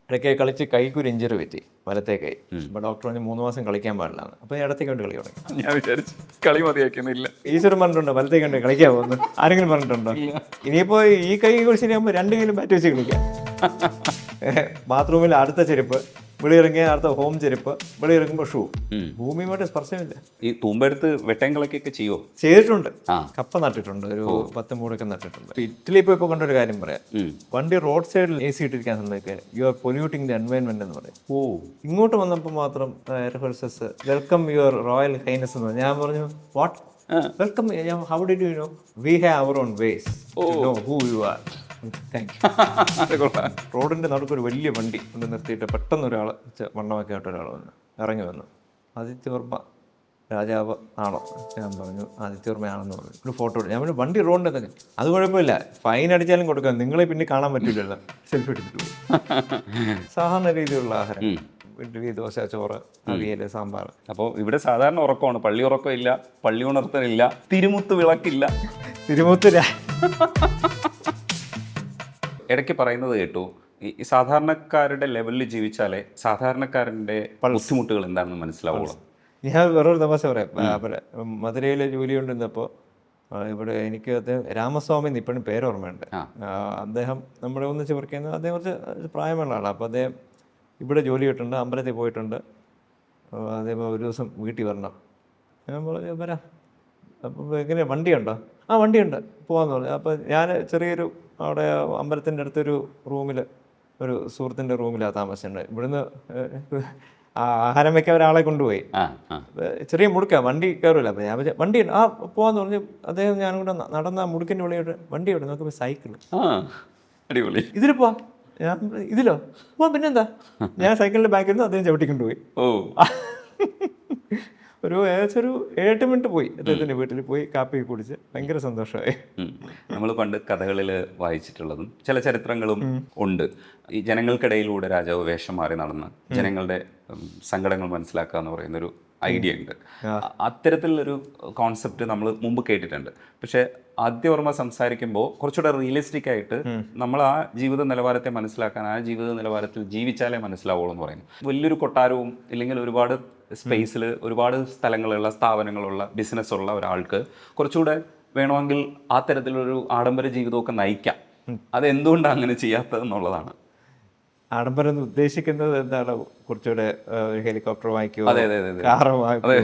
ഇടയ്ക്ക് കളിച്ച് കൈക്കൊരു ഇഞ്ചറി പറ്റി, വലത്തെ കൈ. അപ്പോൾ ഡോക്ടർ പറഞ്ഞ് 3 മാസം കളിക്കാൻ പാടില്ലാന്ന്. അപ്പോൾ ഇടത്തേക്ക് കൊണ്ട് കളി തുടങ്ങി. ഞാൻ വിചാരിച്ചു കളി മതിയാക്കുന്നില്ല. ഈശ്വരൻ പറഞ്ഞിട്ടുണ്ടോ വലത്തേക്ക് കൊണ്ട് കളിക്കാൻ പോകുന്നു? ആരെങ്കിലും പറഞ്ഞിട്ടുണ്ടോ? ഇനിയിപ്പോൾ ഈ കൈ ശരിയാകുമ്പോൾ 2 കൈയിലും ബാറ്റ് വെച്ച് കളിക്കാം. ബാത്റൂമിൽ അടുത്ത ചെരുപ്പ്, വെളിയിറങ്ങിയ അടുത്ത ഹോം ചെരുപ്പ്, വെളിയിറങ്ങുമ്പോൾ ഷൂ. ഭൂമിയുമായിട്ട് സ്പർശമില്ല. ഈ തൂമ്പെടുത്ത് വെട്ടങ്ങളൊക്കെ ചെയ്യുമോ? ചെയ്തിട്ടുണ്ട്. കപ്പ നട്ടിട്ടുണ്ട്, ഒരു 10 മൂടൊക്കെ നട്ടിട്ടുണ്ട്. ഇറ്റലി ഇപ്പോൾ കണ്ടൊരു കാര്യം പറയാം. വണ്ടി റോഡ് സൈഡിൽ AC ഇട്ടിരിക്കാൻ സമയത്ത് you are polluting the environment എന്ന് പറയും. ഇങ്ങോട്ട് വന്നപ്പോൾ മാത്രം air hostess welcome your royal highness എന്ന് പറഞ്ഞു. ഞാൻ പറഞ്ഞു what welcome, how did you know? We have our own ways to know who you are. റോഡിന്റെ നടുക്കൊരു വലിയ വണ്ടി കൊണ്ട് നിർത്തിയിട്ട് പെട്ടെന്ന് ഒരാൾ വണ്ണമൊക്കെ ആയിട്ട് ഒരാൾ വന്ന് ഇറങ്ങി വന്നു. ആദിത്യവർമ്മ രാജാവ് ആണോ? ഞാൻ പറഞ്ഞു ആദിത്യവർമ്മയാണെന്ന് പറഞ്ഞു. ഒരു ഫോട്ടോ എടുത്തു. ഞാൻ പറഞ്ഞു വണ്ടി റോഡിൻ്റെ തന്നെ. അത് കുഴപ്പമില്ല, ഫൈൻ അടിച്ചാലും കൊടുക്കാം, നിങ്ങളെ പിന്നെ കാണാൻ പറ്റില്ലല്ലോ. സെൽഫി എടുത്തിട്ട് പോയി. സാധാരണ രീതിയിലുള്ള ആഹാരം, ഇഡ്ഡലി, ദോശ, ചോറ്, അവിയൽ, സാമ്പാർ. അപ്പോൾ ഇവിടെ സാധാരണ ഉറക്കമാണ്, പള്ളി ഉറക്കമില്ല, പള്ളി ഉണർത്തലില്ല, തിരുമുത്ത് വിളക്കില്ല. തിരുമുത്തില്ല. ഇടയ്ക്ക് പറയുന്നത് കേട്ടു, ഈ സാധാരണക്കാരുടെ ലെവലിൽ ജീവിച്ചാലേ സാധാരണക്കാരൻ്റെ ബുദ്ധിമുട്ടുകൾ എന്താണെന്ന് മനസ്സിലാവുള്ളൂ. ഞാൻ വേറൊരു തമാശ പറയാം. മധുരയിൽ ജോലി കൊണ്ടിരുന്നപ്പോൾ ഇവിടെ എനിക്ക് അദ്ദേഹം രാമസ്വാമി എന്ന് ഇപ്പോഴും പേരോർമ്മയുണ്ട്. അദ്ദേഹം നമ്മുടെ ഒന്നിച്ച് വർക്ക് ചെയ്യുന്നത്. അദ്ദേഹം കുറച്ച് പ്രായമുള്ള ആളാണ്. അപ്പോൾ അദ്ദേഹം ഇവിടെ ജോലി കിട്ടുന്നുണ്ട്, അമ്പലത്തിൽ പോയിട്ടുണ്ട്. അദ്ദേഹം ഒരു ദിവസം വീട്ടിൽ വരണം. ഞാൻ പറഞ്ഞു വരാം. അപ്പോൾ എങ്ങനെയാണ്, വണ്ടിയുണ്ടോ? ആ വണ്ടിയുണ്ട്, പോകാമെന്ന് പറഞ്ഞു. അപ്പോൾ ഞാൻ ചെറിയൊരു അവിടെ അമ്പലത്തിൻ്റെ അടുത്തൊരു റൂമിൽ, ഒരു സുഹൃത്തിൻ്റെ റൂമിലാണ് താമസിച്ചിട്ടുണ്ട്. ഇവിടുന്ന് ആഹാരം വയ്ക്കാൻ ഒരാളെ കൊണ്ടുപോയി. ചെറിയ മുടുക്കാണ്, വണ്ടി കയറില്ല. അപ്പോൾ ഞാൻ വണ്ടി ഉണ്ട്, പോകാമെന്ന് പറഞ്ഞു. അദ്ദേഹം ഞാനും കൂടെ നടന്ന ആ മുടുക്കിൻ്റെ വിളിയോട്ട് വണ്ടി ഇവിടെ നോക്കുമ്പോൾ സൈക്കിള്. അടിപൊളി. ഇതിൽ പോവാം. ഞാൻ ഇതിലോ പോവാം, പിന്നെന്താ. ഞാൻ സൈക്കിളിൻ്റെ ബാക്കിൽ നിന്ന് അദ്ദേഹം ചവിട്ടിക്കൊണ്ടുപോയി. ഏകദേശം ഒരു 7-8 മിനിറ്റ് പോയി. അദ്ദേഹത്തിൻ്റെ വീട്ടിൽ പോയി കാപ്പി കുടിച്ച് ഭയങ്കര സന്തോഷമായി. നമ്മൾ പണ്ട് കഥകളിൽ വായിച്ചിട്ടുള്ളതും ചില ചരിത്രങ്ങളും ഉണ്ട്. ഈ ജനങ്ങൾക്കിടയിലൂടെ രാജാവ് വേഷം മാറി നടന്ന് ജനങ്ങളുടെ സങ്കടങ്ങൾ മനസ്സിലാക്കുക എന്ന് പറയുന്നൊരു ഐഡിയ ഉണ്ട്. അത്തരത്തിലുള്ളൊരു കോൺസെപ്റ്റ് നമ്മൾ മുമ്പ് കേട്ടിട്ടുണ്ട്. പക്ഷേ ആദിത്യവർമ്മ സംസാരിക്കുമ്പോൾ കുറച്ചുകൂടെ റിയലിസ്റ്റിക് ആയിട്ട് നമ്മൾ ആ ജീവിത നിലവാരത്തെ മനസ്സിലാക്കാൻ, ആ ജീവിത നിലവാരത്തിൽ ജീവിച്ചാലേ മനസ്സിലാവുള്ളൂ എന്ന് പറയുന്നു. വലിയൊരു കൊട്ടാരവും ഇല്ലെങ്കിൽ ഒരുപാട് സ്പേസിൽ ഒരുപാട് സ്ഥലങ്ങളുള്ള, സ്ഥാപനങ്ങളുള്ള, ബിസിനസ്സുള്ള ഒരാൾക്ക് കുറച്ചുകൂടെ വേണമെങ്കിൽ ആ തരത്തിലൊരു ആഡംബര ജീവിതമൊക്കെ നയിക്കാം. അതെന്തുകൊണ്ടാണ് അങ്ങനെ ചെയ്യാത്തതെന്നുള്ളതാണ്. ആഡംബരം ഉദ്ദേശിക്കുന്നത് എന്താണ്? കുറച്ചുകൂടെ ഹെലികോപ്റ്റർ വാങ്ങിക്കുക, കാറ് വാങ്ങിക്കുക,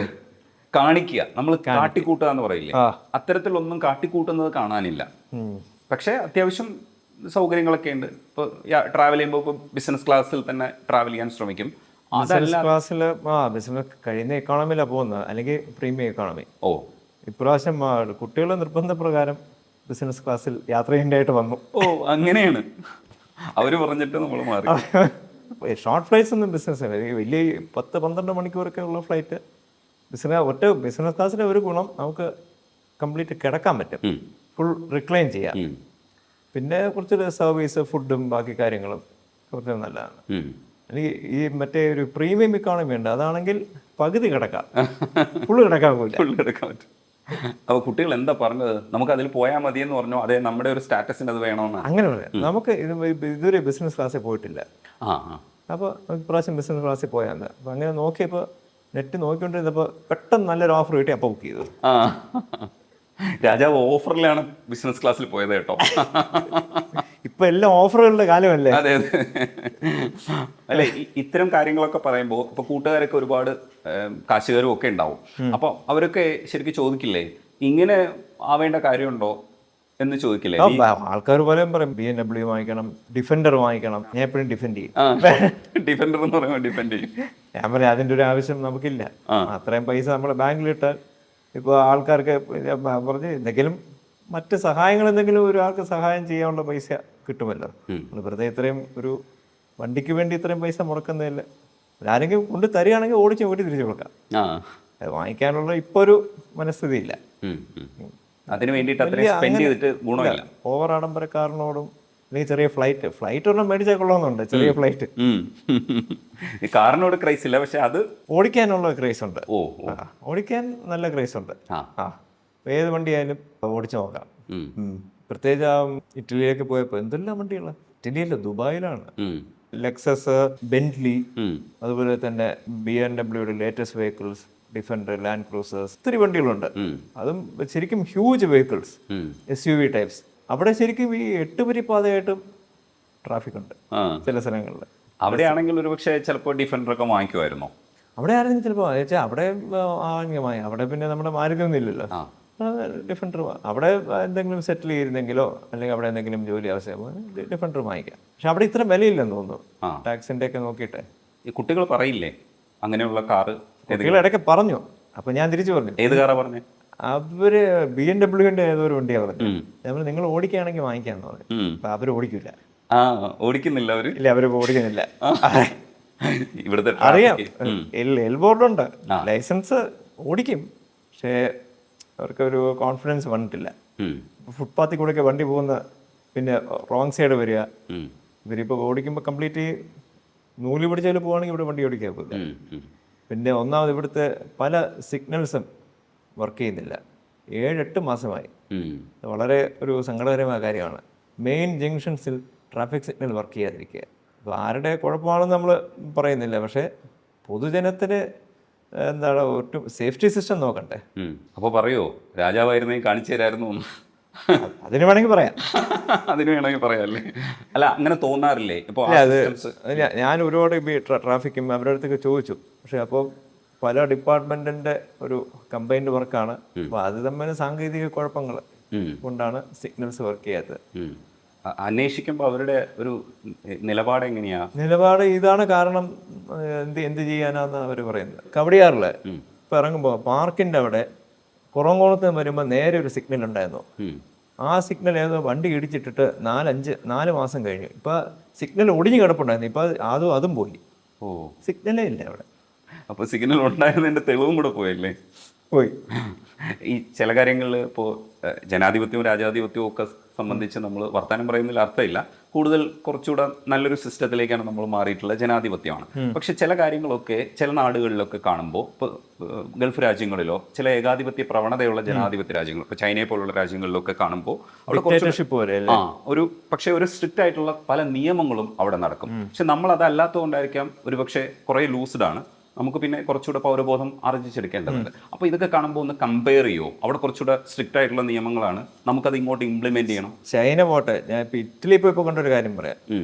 കാണിക്കുക, നമ്മൾ കാട്ടിക്കൂട്ടുക എന്ന് പറയില്ലേ, അത്തരത്തിലൊന്നും കാട്ടിക്കൂട്ടുന്നത് കാണാനില്ല. പക്ഷേ അത്യാവശ്യം സൗകര്യങ്ങളൊക്കെ ഉണ്ട്. ഇപ്പോൾ ട്രാവൽ ചെയ്യുമ്പോൾ ഇപ്പോൾ ബിസിനസ് ക്ലാസ്സിൽ തന്നെ ട്രാവൽ ചെയ്യാൻ ശ്രമിക്കും. ബിസിനസ് ക്ലാസ്സിൽ ബിസിനസ് കഴിയുന്ന എക്കോണമിയിലാണ് പോകുന്നത്, അല്ലെങ്കിൽ പ്രീമിയം എക്കോണമി. ഇപ്രാവശ്യം കുട്ടികളുടെ നിർബന്ധപ്രകാരം ബിസിനസ് ക്ലാസ്സിൽ യാത്ര ചെയ്യേണ്ടതായിട്ട് വന്നു. അങ്ങനെയാണ് അവർ പറഞ്ഞിട്ട് നമ്മൾ മാറി. ഷോർട്ട് ഫ്ലൈറ്റ്സ് ഒന്നും ബിസിനസ് വലിയ 10-12 മണിക്കൂറൊക്കെ ഉള്ള ഫ്ലൈറ്റ് ഒറ്റ ബിസിനസ് ക്ലാസ്സിലെ ഒരു ഗുണം, നമുക്ക് കംപ്ലീറ്റ് കിടക്കാൻ പറ്റും, ഫുൾ റിക്ലൈൻ ചെയ്യാം. പിന്നെ കുറച്ച് സർവീസ്, ഫുഡും ബാക്കി കാര്യങ്ങളും കുറച്ച് നല്ലതാണ്. അല്ലെങ്കിൽ ഈ മറ്റേ ഒരു പ്രീമിയം ഇക്കോണമി ഉണ്ട്, അതാണെങ്കിൽ പകുതി കിടക്കാം, ഫുള്ള് കിടക്കാൻ പറ്റും. അപ്പോൾ കുട്ടികൾ എന്താ പറഞ്ഞത്? നമുക്ക് അതിൽ പോയാൽ മതി എന്ന് പറഞ്ഞു. അതെ, നമ്മുടെ ഒരു സ്റ്റാറ്റസിന് അത് വേണമെന്ന് അങ്ങനെ പറയാം. നമുക്ക് ഇതൊരു ബിസിനസ് ക്ലാസ്സിൽ പോയിട്ടില്ല. അപ്പോൾ ഇപ്രാവശ്യം ബിസിനസ് ക്ലാസ്സിൽ പോയാൽ അപ്പോൾ അങ്ങനെ നോക്കിയപ്പോൾ നെറ്റ് നോക്കിക്കൊണ്ടിരുന്നപ്പോൾ പെട്ടെന്ന് നല്ലൊരു ഓഫർ കിട്ടി. അപ്പോൾ ബുക്ക് ചെയ്തു. രാജാവ് ഓഫറിലാണ് ബിസിനസ് ക്ലാസ്സിൽ പോയത് കേട്ടോ. ഇപ്പൊ എല്ലാം ഓഫറുകളുടെ കാലമല്ലേ? അതെ അതെ. അല്ലെ, ഇത്തരം കാര്യങ്ങളൊക്കെ പറയുമ്പോൾ ഇപ്പൊ കൂട്ടുകാരൊക്കെ ഒരുപാട് കാശുകാരും ഒക്കെ ഉണ്ടാവും. അപ്പൊ അവരൊക്കെ ശരിക്കും ചോദിക്കില്ലേ, ഇങ്ങനെ ആവേണ്ട കാര്യമുണ്ടോ എന്ന് ചോദിക്കില്ലേ? ആൾക്കാർ പോലും പറയും BMW വാങ്ങിക്കണം, ഡിഫൻഡർ വാങ്ങിക്കണം. ഞാൻ എപ്പോഴും ഡിഫെൻഡ് ചെയ്യും. ഡിഫൻഡർ എന്ന് പറയുമ്പോൾ ഡിഫെൻഡ് ചെയ്യും. ഞാൻ പറയാം അതിൻ്റെ ഒരു ആവശ്യം നമുക്കില്ല. അത്രയും പൈസ നമ്മുടെ ബാങ്കിലിട്ടാൽ ഇപ്പോൾ ആൾക്കാർക്ക് പറഞ്ഞ് എന്തെങ്കിലും മറ്റ് സഹായങ്ങൾ, എന്തെങ്കിലും ഒരാൾക്ക് സഹായം ചെയ്യാനുള്ള പൈസ കിട്ടുമല്ലോ. വെറുതെ ഇത്രയും ഒരു വണ്ടിക്ക് വേണ്ടി ഇത്രയും പൈസ മുടക്കുന്നതല്ല. ആരെങ്കിലും കൊണ്ട് തരികയാണെങ്കിൽ ഓടിച്ച് വീട്ടിൽ തിരിച്ചു കൊടുക്കാം. അത് വാങ്ങിക്കാനുള്ള ഇപ്പോൾ ഒരു മനസ്ഥിതി ഇല്ല. അതിന് വേണ്ടിയിട്ട് സ്പെൻഡ് ചെയ്തിട്ട് ഗുണമില്ല. ഓവർ ആഡംബരക്കാരനോടും അല്ലെങ്കിൽ ചെറിയ ഫ്ലൈറ്റ് ഒരെണ്ണം മേടിച്ചാൽ കൊള്ളാമെന്നുണ്ട്. ചെറിയ ഫ്ലൈറ്റ്. കാറിനോട് ക്രൈസ് ഇല്ല, പക്ഷെ അത് ഓടിക്കാനുള്ള ക്രൈസ് ഉണ്ട്. ഓടിക്കാൻ നല്ല ക്രൈസ് ഉണ്ട്. ഏത് വണ്ടിയായാലും ഓടിച്ചു നോക്കാം. പ്രത്യേകിച്ച് ഇറ്റലിയിലേക്ക് പോയപ്പോൾ എന്തെല്ലാം വണ്ടികളാണ്. ഇറ്റലിയല്ല, ദുബായിലാണ്. ലെക്സസ്, ബെന്റ്ലി, അതുപോലെ തന്നെ BMW latest vehicles, defender, land crusades, ഒത്തിരി വണ്ടികളുണ്ട്. അതും ശരിക്കും ഹ്യൂജ് വെഹിക്കിൾസ്, SUV ടൈപ്സ്. അവിടെ ശരിക്കും ഈ 8 വരി പാതയായിട്ടും ട്രാഫിക് ഉണ്ട് ചില സ്ഥലങ്ങളിൽ. അവിടെയാണെങ്കിൽ ഒരുപക്ഷെ ചിലപ്പോൾ ഡിഫൻഡർ ഒക്കെ വാങ്ങിക്കുമായിരുന്നോ? അവിടെ ആരെങ്കിലും ചിലപ്പോൾ അവിടെ ആംഗ്യമായി, അവിടെ പിന്നെ നമ്മുടെ മാരുതിയൊന്നും ഇല്ലല്ലോ. ഡിഫൻഡർ അവിടെ എന്തെങ്കിലും സെറ്റിൽ ചെയ്തിരുന്നെങ്കിലോ അല്ലെങ്കിൽ അവിടെ എന്തെങ്കിലും ജോലി ആവശ്യമോ ഡിഫൻഡർ വാങ്ങിക്കാം. പക്ഷെ അവിടെ ഇത്ര വിലയില്ലെന്ന് തോന്നുന്നു, ടാക്സിന്റെ ഒക്കെ നോക്കിയിട്ട്. ഈ കുട്ടികൾ പറയില്ലേ അങ്ങനെയുള്ള കാറ്? കുട്ടികൾ ഇടയ്ക്ക് പറഞ്ഞു. അപ്പൊ ഞാൻ തിരിച്ചു പറഞ്ഞു, ഏത് കാറാ പറഞ്ഞേ? അവര് BMW ഏതോ ഒരു വണ്ടിയാണ് പറഞ്ഞത്. നമ്മൾ നിങ്ങൾ ഓടിക്കുകയാണെങ്കിൽ വാങ്ങിക്കാന്ന് പറഞ്ഞു. അപ്പൊ അവര് ഓടിക്കില്ല. ഓടിക്കുന്നില്ല അവര്? ഇല്ല, അവര് ഓടിക്കുന്നില്ല. ഇവിടുത്തെ അറിയാം, എൽബോർഡുണ്ട്, ലൈസൻസ് ഓടിക്കും, പക്ഷേ അവർക്കൊരു കോൺഫിഡൻസ് വന്നിട്ടില്ല. ഫുട്പാത്തിൽ കൂടെയൊക്കെ വണ്ടി പോകുന്ന, പിന്നെ റോങ് സൈഡ് വരിക. ഇവരിപ്പോൾ ഓടിക്കുമ്പോൾ കംപ്ലീറ്റ് നൂല് പിടിച്ചാൽ പോവുകയാണെങ്കിൽ ഇവിടെ വണ്ടി ഓടിക്കാൻ പോകില്ല. പിന്നെ ഒന്നാമത് ഇവിടുത്തെ പല സിഗ്നൽസും വർക്ക് ചെയ്യുന്നില്ല. 7-8 മാസമായി. വളരെ ഒരു സങ്കടകരമായ കാര്യമാണ്. മെയിൻ ജംഗ്ഷൻസിൽ ട്രാഫിക് സിഗ്നൽ വർക്ക് ചെയ്യാതിരിക്കുക. അപ്പോൾ ആരുടെ കുഴപ്പമാണെന്ന് നമ്മൾ പറയുന്നില്ല, പക്ഷേ പൊതുജനത്തിന് എന്താണ് ഒട്ടും സേഫ്റ്റി സിസ്റ്റം നോക്കണ്ടേ. അപ്പോൾ പറയുമോ രാജാവായിരുന്നെങ്കിൽ കാണിച്ചു തരായിരുന്നു? അതിന് വേണമെങ്കിൽ പറയാം. അതിന് വേണമെങ്കിൽ പറയാം അല്ലേ? അല്ല, അങ്ങനെ തോന്നാറില്ലേ ഇപ്പോൾ? ഞാൻ ഒരുപാട് ട്രാഫിക്കും അവരുടെ അടുത്തൊക്കെ ചോദിച്ചു, പക്ഷെ അപ്പോൾ പല ഡിപ്പാർട്ട്മെന്റിന്റെ ഒരു കമ്പൈൻഡ് വർക്കാണ്. അപ്പോൾ അത് തമ്മിൽ സാങ്കേതിക കുഴപ്പങ്ങൾ കൊണ്ടാണ് സിഗ്നൽസ് വർക്ക് ചെയ്യാത്തത്. അന്വേഷിക്കുമ്പോൾ അവരുടെ ഒരു നിലപാട് എങ്ങനെയാ? നിലപാട് ഇതാണ് കാരണം, എന്ത് ചെയ്യാനാന്ന് അവർ പറയുന്നത്. കവടിയാറില് ഇപ്പൊ ഇറങ്ങുമ്പോൾ പാർക്കിന്റെ അവിടെ കുറങ്കോളത്ത് വരുമ്പോൾ നേരെ ഒരു സിഗ്നൽ ഉണ്ടായിരുന്നു. ആ സിഗ്നൽ ഏതോ വണ്ടി ഇടിച്ചിട്ടിട്ട് 4 മാസം കഴിഞ്ഞു. ഇപ്പൊ സിഗ്നൽ ഒടിഞ്ഞു കിടപ്പുണ്ടായിരുന്നു. ഇപ്പൊ അതും പോയി. സിഗ്നലേ ഇല്ല അവിടെ. അപ്പൊ സിഗ്നൽ ഉണ്ടായിരുന്നതിന്റെ തെളിവും കൂടെ പോയല്ലേ? പോയി. ഈ ചില കാര്യങ്ങളിൽ ഇപ്പോൾ ജനാധിപത്യവും രാജാധിപത്യവും ഒക്കെ സംബന്ധിച്ച് നമ്മൾ വർത്തമാനം പറയുന്നതിൽ അർത്ഥമില്ല. കൂടുതൽ കുറച്ചുകൂടെ നല്ലൊരു സിസ്റ്റത്തിലേക്കാണ് നമ്മൾ മാറിയിട്ടുള്ളത്, ജനാധിപത്യമാണ്. പക്ഷെ ചില കാര്യങ്ങളൊക്കെ ചില നാടുകളിലൊക്കെ കാണുമ്പോൾ, ഇപ്പോൾ ഗൾഫ് രാജ്യങ്ങളിലോ ചില ഏകാധിപത്യ പ്രവണതയുള്ള ജനാധിപത്യ രാജ്യങ്ങൾ, ഇപ്പോൾ ചൈനയെ പോലുള്ള രാജ്യങ്ങളിലൊക്കെ കാണുമ്പോൾ അവിടെ പക്ഷേ ഒരു സ്ട്രിക്റ്റ് ആയിട്ടുള്ള പല നിയമങ്ങളും അവിടെ നടക്കും. പക്ഷെ നമ്മൾ അതല്ലാത്തതുകൊണ്ടായിരിക്കാം ഒരു പക്ഷേ കുറേ ലൂസ്ഡ് ആണ്. നമുക്ക് പിന്നെ കുറച്ചുകൂടെ പൗരബോധം ആർജിച്ചെടുക്കേണ്ടതുണ്ട്. അപ്പോൾ ഇതൊക്കെ കാണുമ്പോൾ ഒന്ന് കമ്പയർ ചെയ്യുമോ? അവിടെ കുറച്ചുകൂടെ സ്ട്രിക്റ്റ് ആയിട്ടുള്ള നിയമങ്ങളാണ്, നമുക്കത് ഇങ്ങോട്ട് ഇംപ്ലിമെന്റ് ചെയ്യണം. ചൈന പോട്ടെ, ഞാൻ ഇപ്പോൾ ഇറ്റലി ഇപ്പോൾ കണ്ടൊരു കാര്യം പറയാം.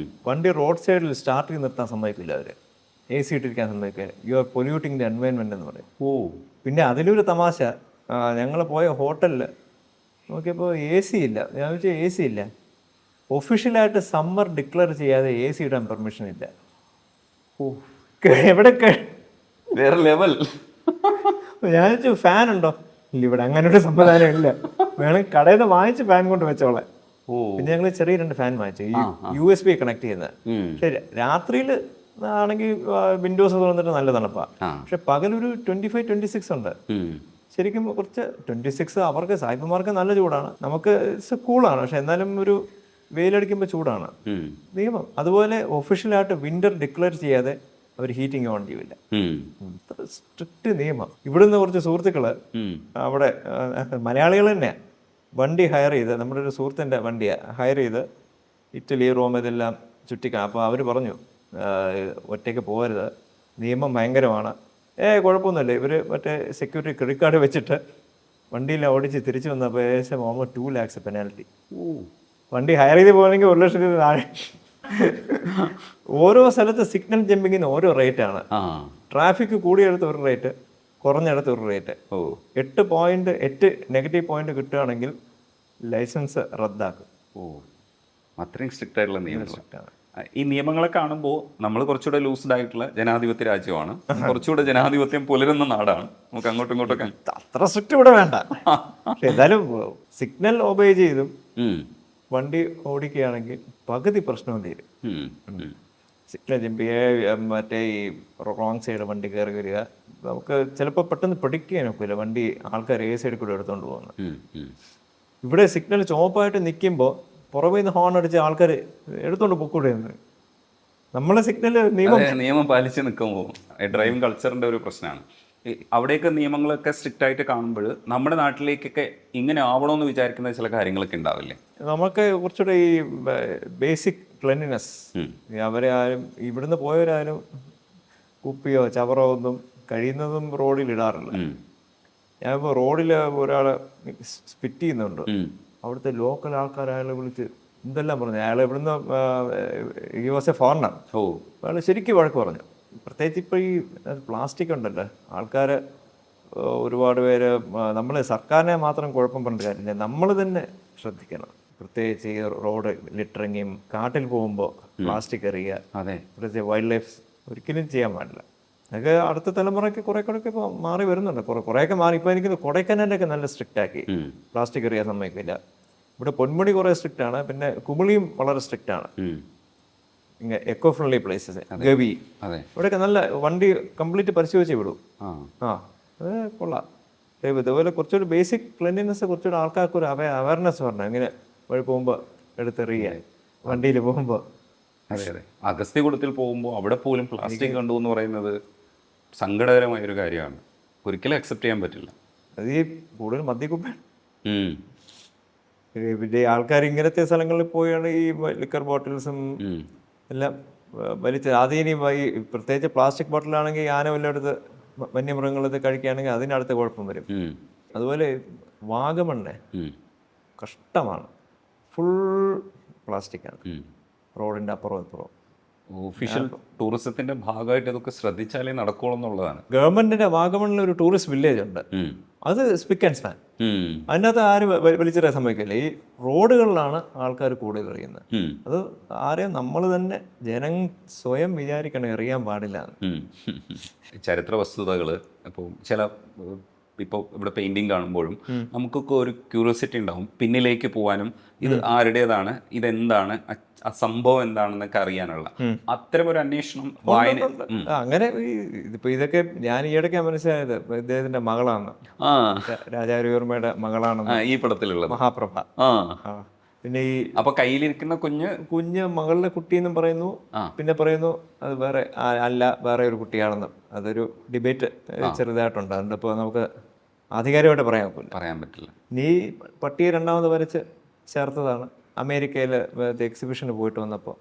വണ്ടി റോഡ് സൈഡിൽ സ്റ്റാർട്ട് ചെയ്ത് നിർത്താൻ സമ്മതിക്കില്ല അവർ. AC ഇട്ടിരിക്കാൻ സമ്മതിക്കില്ല. U are polluting the environment എന്ന് പറയും. പിന്നെ അതിലൊരു തമാശ, ഞങ്ങൾ പോയ ഹോട്ടലിൽ നോക്കിയപ്പോൾ AC ഇല്ല. ഞാൻ വെച്ചാൽ AC ഇല്ല. ഒഫീഷ്യലായിട്ട് സമ്മർ ഡിക്ലെയർ ചെയ്യാതെ AC ഇടാൻ പെർമിഷൻ ഇല്ല. എവിടെ വേറെ ലെവൽ. ഞാൻ വെച്ചു ഫാൻ ഉണ്ടോ? ഇല്ല, ഇവിടെ അങ്ങനെ ഒരു സംവിധാനം ഇല്ല. വേണമെങ്കിൽ കടയിൽ നിന്ന് വാങ്ങിച്ച് ഫാൻ കൊണ്ട് വെച്ചോളെ. പിന്നെ ഞങ്ങൾ ചെറിയ 2 ഫാൻ വാങ്ങിച്ചു, USB കണക്ട് ചെയ്യുന്നത്. പക്ഷെ രാത്രിയിൽ ആണെങ്കിൽ വിൻഡോസ് തുറന്നിട്ട് നല്ല തണുപ്പാ. പക്ഷെ പകലൊരു 25-26 ഉണ്ട്. ശരിക്കും കുറച്ച് 26 അവർക്ക് സായിപ്പന്മാർക്ക് നല്ല ചൂടാണ്, നമുക്ക് കൂളാണ്. പക്ഷെ എന്നാലും ഒരു വെയിലടിക്കുമ്പോൾ ചൂടാണ്. നിയമം അതുപോലെ ഒഫീഷ്യലായിട്ട് വിന്റർ ഡിക്ലെയർ ചെയ്യാതെ അവർ ഹീറ്റിംഗ് ഓൺ ചെയ്യില്ല. സ്ട്രിക്റ്റ് നിയമം. ഇവിടുന്ന് കുറച്ച് സുഹൃത്തുക്കള് അവിടെ മലയാളികൾ തന്നെ വണ്ടി ഹയർ ചെയ്ത്, നമ്മുടെ ഒരു സുഹൃത്തിൻ്റെ വണ്ടിയാണ് ഹയർ ചെയ്ത് ഇറ്റലി, റോം ഇതെല്ലാം ചുറ്റിക്കാൻ. അപ്പോൾ അവർ പറഞ്ഞു ഒറ്റയ്ക്ക് പോകരുത്, നിയമം ഭയങ്കരമാണ്. കുഴപ്പമൊന്നുമില്ല. ഇവർ മറ്റേ സെക്യൂരിറ്റി ക്രെഡിറ്റ് കാർഡ് വെച്ചിട്ട് വണ്ടിയെല്ലാം ഓടിച്ച് തിരിച്ചു വന്നപ്പോൾ ഏകദേശം 2 lakhs പെനാൽറ്റി. വണ്ടി ഹയർ ചെയ്ത് പോകണമെങ്കിൽ 1 ലക്ഷത്തിന് താഴെ. ഓരോ സ്ഥലത്ത് സിഗ്നൽ ജമ്പിങ്ങിന് ഓരോ റേറ്റാണ്. ട്രാഫിക് കൂടിയെടുത്ത് ഒരു റേറ്റ്, കുറഞ്ഞെടുത്ത് ഒരു റേറ്റ്. 8 നെഗറ്റീവ് പോയിന്റ് കിട്ടുകയാണെങ്കിൽ ലൈസൻസ് റദ്ദാക്കും. അത്രയും സ്ട്രിക്റ്റ് ആയിട്ടുള്ള നിയമങ്ങളാണ്. ഈ നിയമങ്ങളെ കാണുമ്പോൾ നമ്മൾ കുറച്ചുകൂടെ ലൂസ്ഡ് ആയിട്ടുള്ള ജനാധിപത്യ രാജ്യമാണ്, കുറച്ചുകൂടെ ജനാധിപത്യം പുലരുന്ന നാടാണ്. നമുക്ക് അങ്ങോട്ടും ഇങ്ങോട്ടൊക്കെ അത്ര സ്ട്രിക്റ്റ് ഇവിടെ വേണ്ട. ഏതായാലും സിഗ്നൽ ഒബേ ചെയ്തും വണ്ടി ഓടിക്കുകയാണെങ്കിൽ പകുതി പ്രശ്നവും തീരും. സിഗ്നൽ ജമ്പ് മറ്റേ ഈ റോങ് സൈഡ് വണ്ടി കയറി വരിക, നമുക്ക് ചിലപ്പോൾ പെട്ടെന്ന് പ്രൊഡിക്റ്റ് ചെയ്യാൻ ഒക്കില്ല. വണ്ടി ആൾക്കാർ സൈഡിൽ കൂടെ എടുത്തുകൊണ്ട് പോകുന്നത്. ഇവിടെ സിഗ്നൽ ചുവപ്പായിട്ട് നിൽക്കുമ്പോൾ പുറമേ നിന്ന് ഹോൺ അടിച്ച് ആൾക്കാർ എടുത്തോണ്ട് പൊക്കൂടെ. നമ്മളെ സിഗ്നൽ നിയമം പാലിച്ച് നിൽക്കുമ്പോൾ ഡ്രൈവിംഗ് കൾച്ചറിന്റെ ഒരു പ്രശ്നമാണ്. അവിടെയൊക്കെ നിയമങ്ങളൊക്കെ സ്ട്രിക്റ്റ് ആയിട്ട് കാണുമ്പോൾ നമ്മുടെ നാട്ടിലേക്കൊക്കെ ഇങ്ങനെ ആവണമെന്ന് വിചാരിക്കുന്ന ചില കാര്യങ്ങളൊക്കെ ഉണ്ടാവില്ലേ? നമുക്ക് കുറച്ചുകൂടെ ഈ ബേസിക് ക്ലെൻലിനെസ്, അവരെ ആരും ഇവിടുന്ന് പോയവരാരും കുപ്പിയോ ചവറോ ഒന്നും കഴിയുന്നതും റോഡിൽ ഇടാറില്ല. ഞാനിപ്പോൾ റോഡിൽ ഒരാൾ സ്പിറ്റ് ചെയ്യുന്നുണ്ട്, അവിടുത്തെ ലോക്കൽ ആൾക്കാർ അയാളെ വിളിച്ച് എന്തെല്ലാം പറഞ്ഞു. അയാൾ ഇവിടുന്ന് ഈ വാസ് എ ഫോറിനർ. അയാൾ ശരിക്കും വഴക്ക് പറഞ്ഞു. പ്രത്യേകിച്ച് ഇപ്പോൾ ഈ പ്ലാസ്റ്റിക് ഉണ്ടല്ലോ, ആൾക്കാർ ഒരുപാട് പേര്, നമ്മൾ സർക്കാരിനെ മാത്രം കുഴപ്പം പറഞ്ഞിട്ട് കാര്യമില്ല, നമ്മൾ തന്നെ ശ്രദ്ധിക്കണം. പ്രത്യേകിച്ച് ഈ റോഡ് ലിറ്ററിങ്ങും കാട്ടിൽ പോകുമ്പോൾ പ്ലാസ്റ്റിക് എറിയുക, പ്രത്യേകിച്ച് വൈൽഡ് ലൈഫ് ഒരിക്കലും ചെയ്യാൻ പാടില്ല. അതൊക്കെ അടുത്ത തലമുറയ്ക്ക് കുറെ കൂടെയൊക്കെ ഇപ്പോൾ മാറി വരുന്നുണ്ട്. കുറേയൊക്കെ മാറി. ഇപ്പോൾ എനിക്ക് കൊടൈക്കനാലൊക്കെ നല്ല സ്ട്രിക്റ്റ് ആക്കി, പ്ലാസ്റ്റിക് എറിയാൻ സമ്മതിക്കില്ല. ഇവിടെ പൊന്മുടി കുറേ സ്ട്രിക്റ്റ് ആണ്, പിന്നെ കുമിളിയും വളരെ സ്ട്രിക്റ്റ് ആണ്. ഇങ്ങനെ എക്കോ ഫ്രണ്ട്ലി പ്ലേസസ്, ഗവി, ഇവിടെയൊക്കെ നല്ല വണ്ടി കംപ്ലീറ്റ് പരിശോധിച്ച് വിടും. അത് കൊള്ളാം. ഇതുപോലെ കുറച്ചുകൂടി ബേസിക് ക്ലെൻലിനെസ്, കുറച്ചുകൂടി ആൾക്കാർക്ക് ഒരു അവയർനെസ് പറഞ്ഞു. ഇങ്ങനെ വഴി പോകുമ്പോൾ എടുത്തെറിയുക, വണ്ടിയിൽ പോകുമ്പോൾ. അതെ. അഗസ്ത്യകൂടത്തിൽ പോകുമ്പോൾ അവിടെ പോലും പ്ലാസ്റ്റിക് കണ്ടു എന്ന് പറയുന്നത് സങ്കടകരമായൊരു കാര്യമാണ്. ഒരിക്കലും അക്സെപ്റ്റ് ചെയ്യാൻ പറ്റില്ല. അത് ഈ കൂടുതൽ മദ്യക്കുപ്പയാണ്. പിന്നെ ആൾക്കാർ ഇങ്ങനത്തെ സ്ഥലങ്ങളിൽ പോയാണ് ഈ ലിക്കർ ബോട്ടിൽസും എല്ലാം വലിച്ച് ആദ്യം പ്രത്യേകിച്ച് പ്ലാസ്റ്റിക് ബോട്ടിലാണെങ്കിൽ ആന വല്ലയിടത്ത് വന്യമൃഗങ്ങളത് കഴിക്കുകയാണെങ്കിൽ അതിനടുത്ത് കുഴപ്പം വരും. അതുപോലെ വാഗമണ്ണെ കഷ്ടമാണ്, ഫുൾ പ്ലാസ്റ്റിക്കാണ് റോഡിൻ്റെ അപ്പുറവും ഇപ്പുറവും. ഒഫീഷ്യൽ ടൂറിസത്തിന്റെ ഭാഗമായിട്ട് ഇതൊക്കെ ശ്രദ്ധിച്ചാലേ നടക്കുള്ളൂ എന്നുള്ളതാണ്. ഗവൺമെന്റിന്റെ വാഗമണ്ണിൽ ഒരു ടൂറിസ്റ്റ് വില്ലേജ് ഉണ്ട്, അത് സ്പിക്ക് ആൻഡ് സ്പാൻ. അതിനകത്ത് ആരും വലിച്ചെറിയാൻ സമ്മതിക്കില്ല. ഈ റോഡുകളിലാണ് ആൾക്കാർ കൂടുതൽ എറിയുന്നത്. അത് ആരെയും നമ്മൾ തന്നെ സ്വയം വിചാരിക്കണം എറിയാൻ പാടില്ല. ചരിത്ര വസ്തുതകൾ ഇപ്പോൾ ഇവിടെ പെയിന്റിങ് കാണുമ്പോഴും നമുക്കൊക്കെ ഒരു ക്യൂരിയോസിറ്റി ഉണ്ടാവും, പിന്നിലേക്ക് പോകാനും ഇത് ആരുടേതാണ്, ഇതെന്താണ്, ആ സംഭവം എന്താണെന്നൊക്കെ അറിയാനുള്ള അത്തരമൊരു അന്വേഷണം വായന. അങ്ങനെ ഇതിപ്പോ ഇതൊക്കെ ഞാൻ ഈയിടയ്ക്ക് മനസ്സിലായത് ഇദ്ദേഹത്തിന്റെ മകളാണ്, രാജാരവിവർമ്മയുടെ മകളാണ് ഈ പടത്തിലുള്ളത്, മഹാപ്രഭ. പിന്നെ ഈ അപ്പൊ കയ്യിലിരിക്കുന്ന കുഞ്ഞ് മകളുടെ കുട്ടിയെന്നും പറയുന്നു, പിന്നെ പറയുന്നു അത് വേറെ അല്ല, വേറെ ഒരു കുട്ടിയാണെന്നും. അതൊരു ഡിബേറ്റ് ചെറുതായിട്ടുണ്ട്. അതിപ്പോൾ നമുക്ക് ആധികാരികമായിട്ട് പറയാൻ പറ്റില്ല. നീ പട്ടിയെ രണ്ടാമത് വരച്ച് ചേർത്തതാണ് അമേരിക്കയിൽ എക്സിബിഷന് പോയിട്ട് വന്നപ്പോൾ.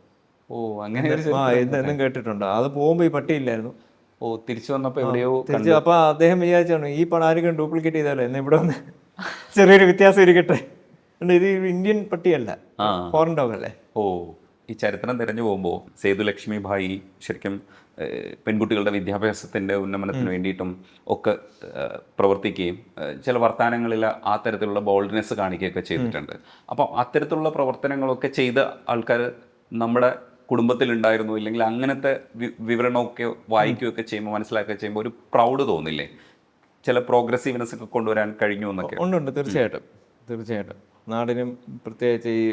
അങ്ങനെ എന്നും കേട്ടിട്ടുണ്ട്. അത് പോകുമ്പോൾ ഈ പട്ടിയില്ലായിരുന്നു. തിരിച്ചു വന്നപ്പോൾ എവിടെയോ അപ്പോൾ അദ്ദേഹം വിചാരിച്ചാണ് ഈ പടം ആരെങ്കിലും ഡ്യൂപ്ലിക്കേറ്റ് ചെയ്താലോ, എന്നെ ഇവിടെ വന്ന് ചെറിയൊരു വ്യത്യാസം ഇരിക്കട്ടെ. ഇത് ഇന്ത്യൻ പട്ടിയല്ല, ഫോറിൻ ഡോഗ് അല്ലേ. ഈ ചരിത്രം തിരഞ്ഞു പോകുമ്പോൾ സേതുലക്ഷ്മി ഭായി ശരിക്കും പെൺകുട്ടികളുടെ വിദ്യാഭ്യാസത്തിൻ്റെ ഉന്നമനത്തിന് വേണ്ടിയിട്ടും ഒക്കെ പ്രവർത്തിക്കുകയും ചില വർത്തമാനങ്ങളിൽ ആ തരത്തിലുള്ള ബോൾഡ്നെസ് കാണിക്കുകയൊക്കെ ചെയ്തിട്ടുണ്ട്. അപ്പം അത്തരത്തിലുള്ള പ്രവർത്തനങ്ങളൊക്കെ ചെയ്ത ആൾക്കാർ നമ്മുടെ കുടുംബത്തിലുണ്ടായിരുന്നു, ഇല്ലെങ്കിൽ അങ്ങനത്തെ വിവരണമൊക്കെ വായിക്കുകയൊക്കെ ചെയ്യുമ്പോൾ മനസ്സിലാക്കുകയൊക്കെ ചെയ്യുമ്പോൾ ഒരു പ്രൗഡ് തോന്നില്ലേ? ചില പ്രോഗ്രസീവ്നെസ് ഒക്കെ കൊണ്ടുവരാൻ കഴിഞ്ഞു എന്നൊക്കെ. ഉണ്ട്, തീർച്ചയായിട്ടും. നാടിനും പ്രത്യേകിച്ച് ഈ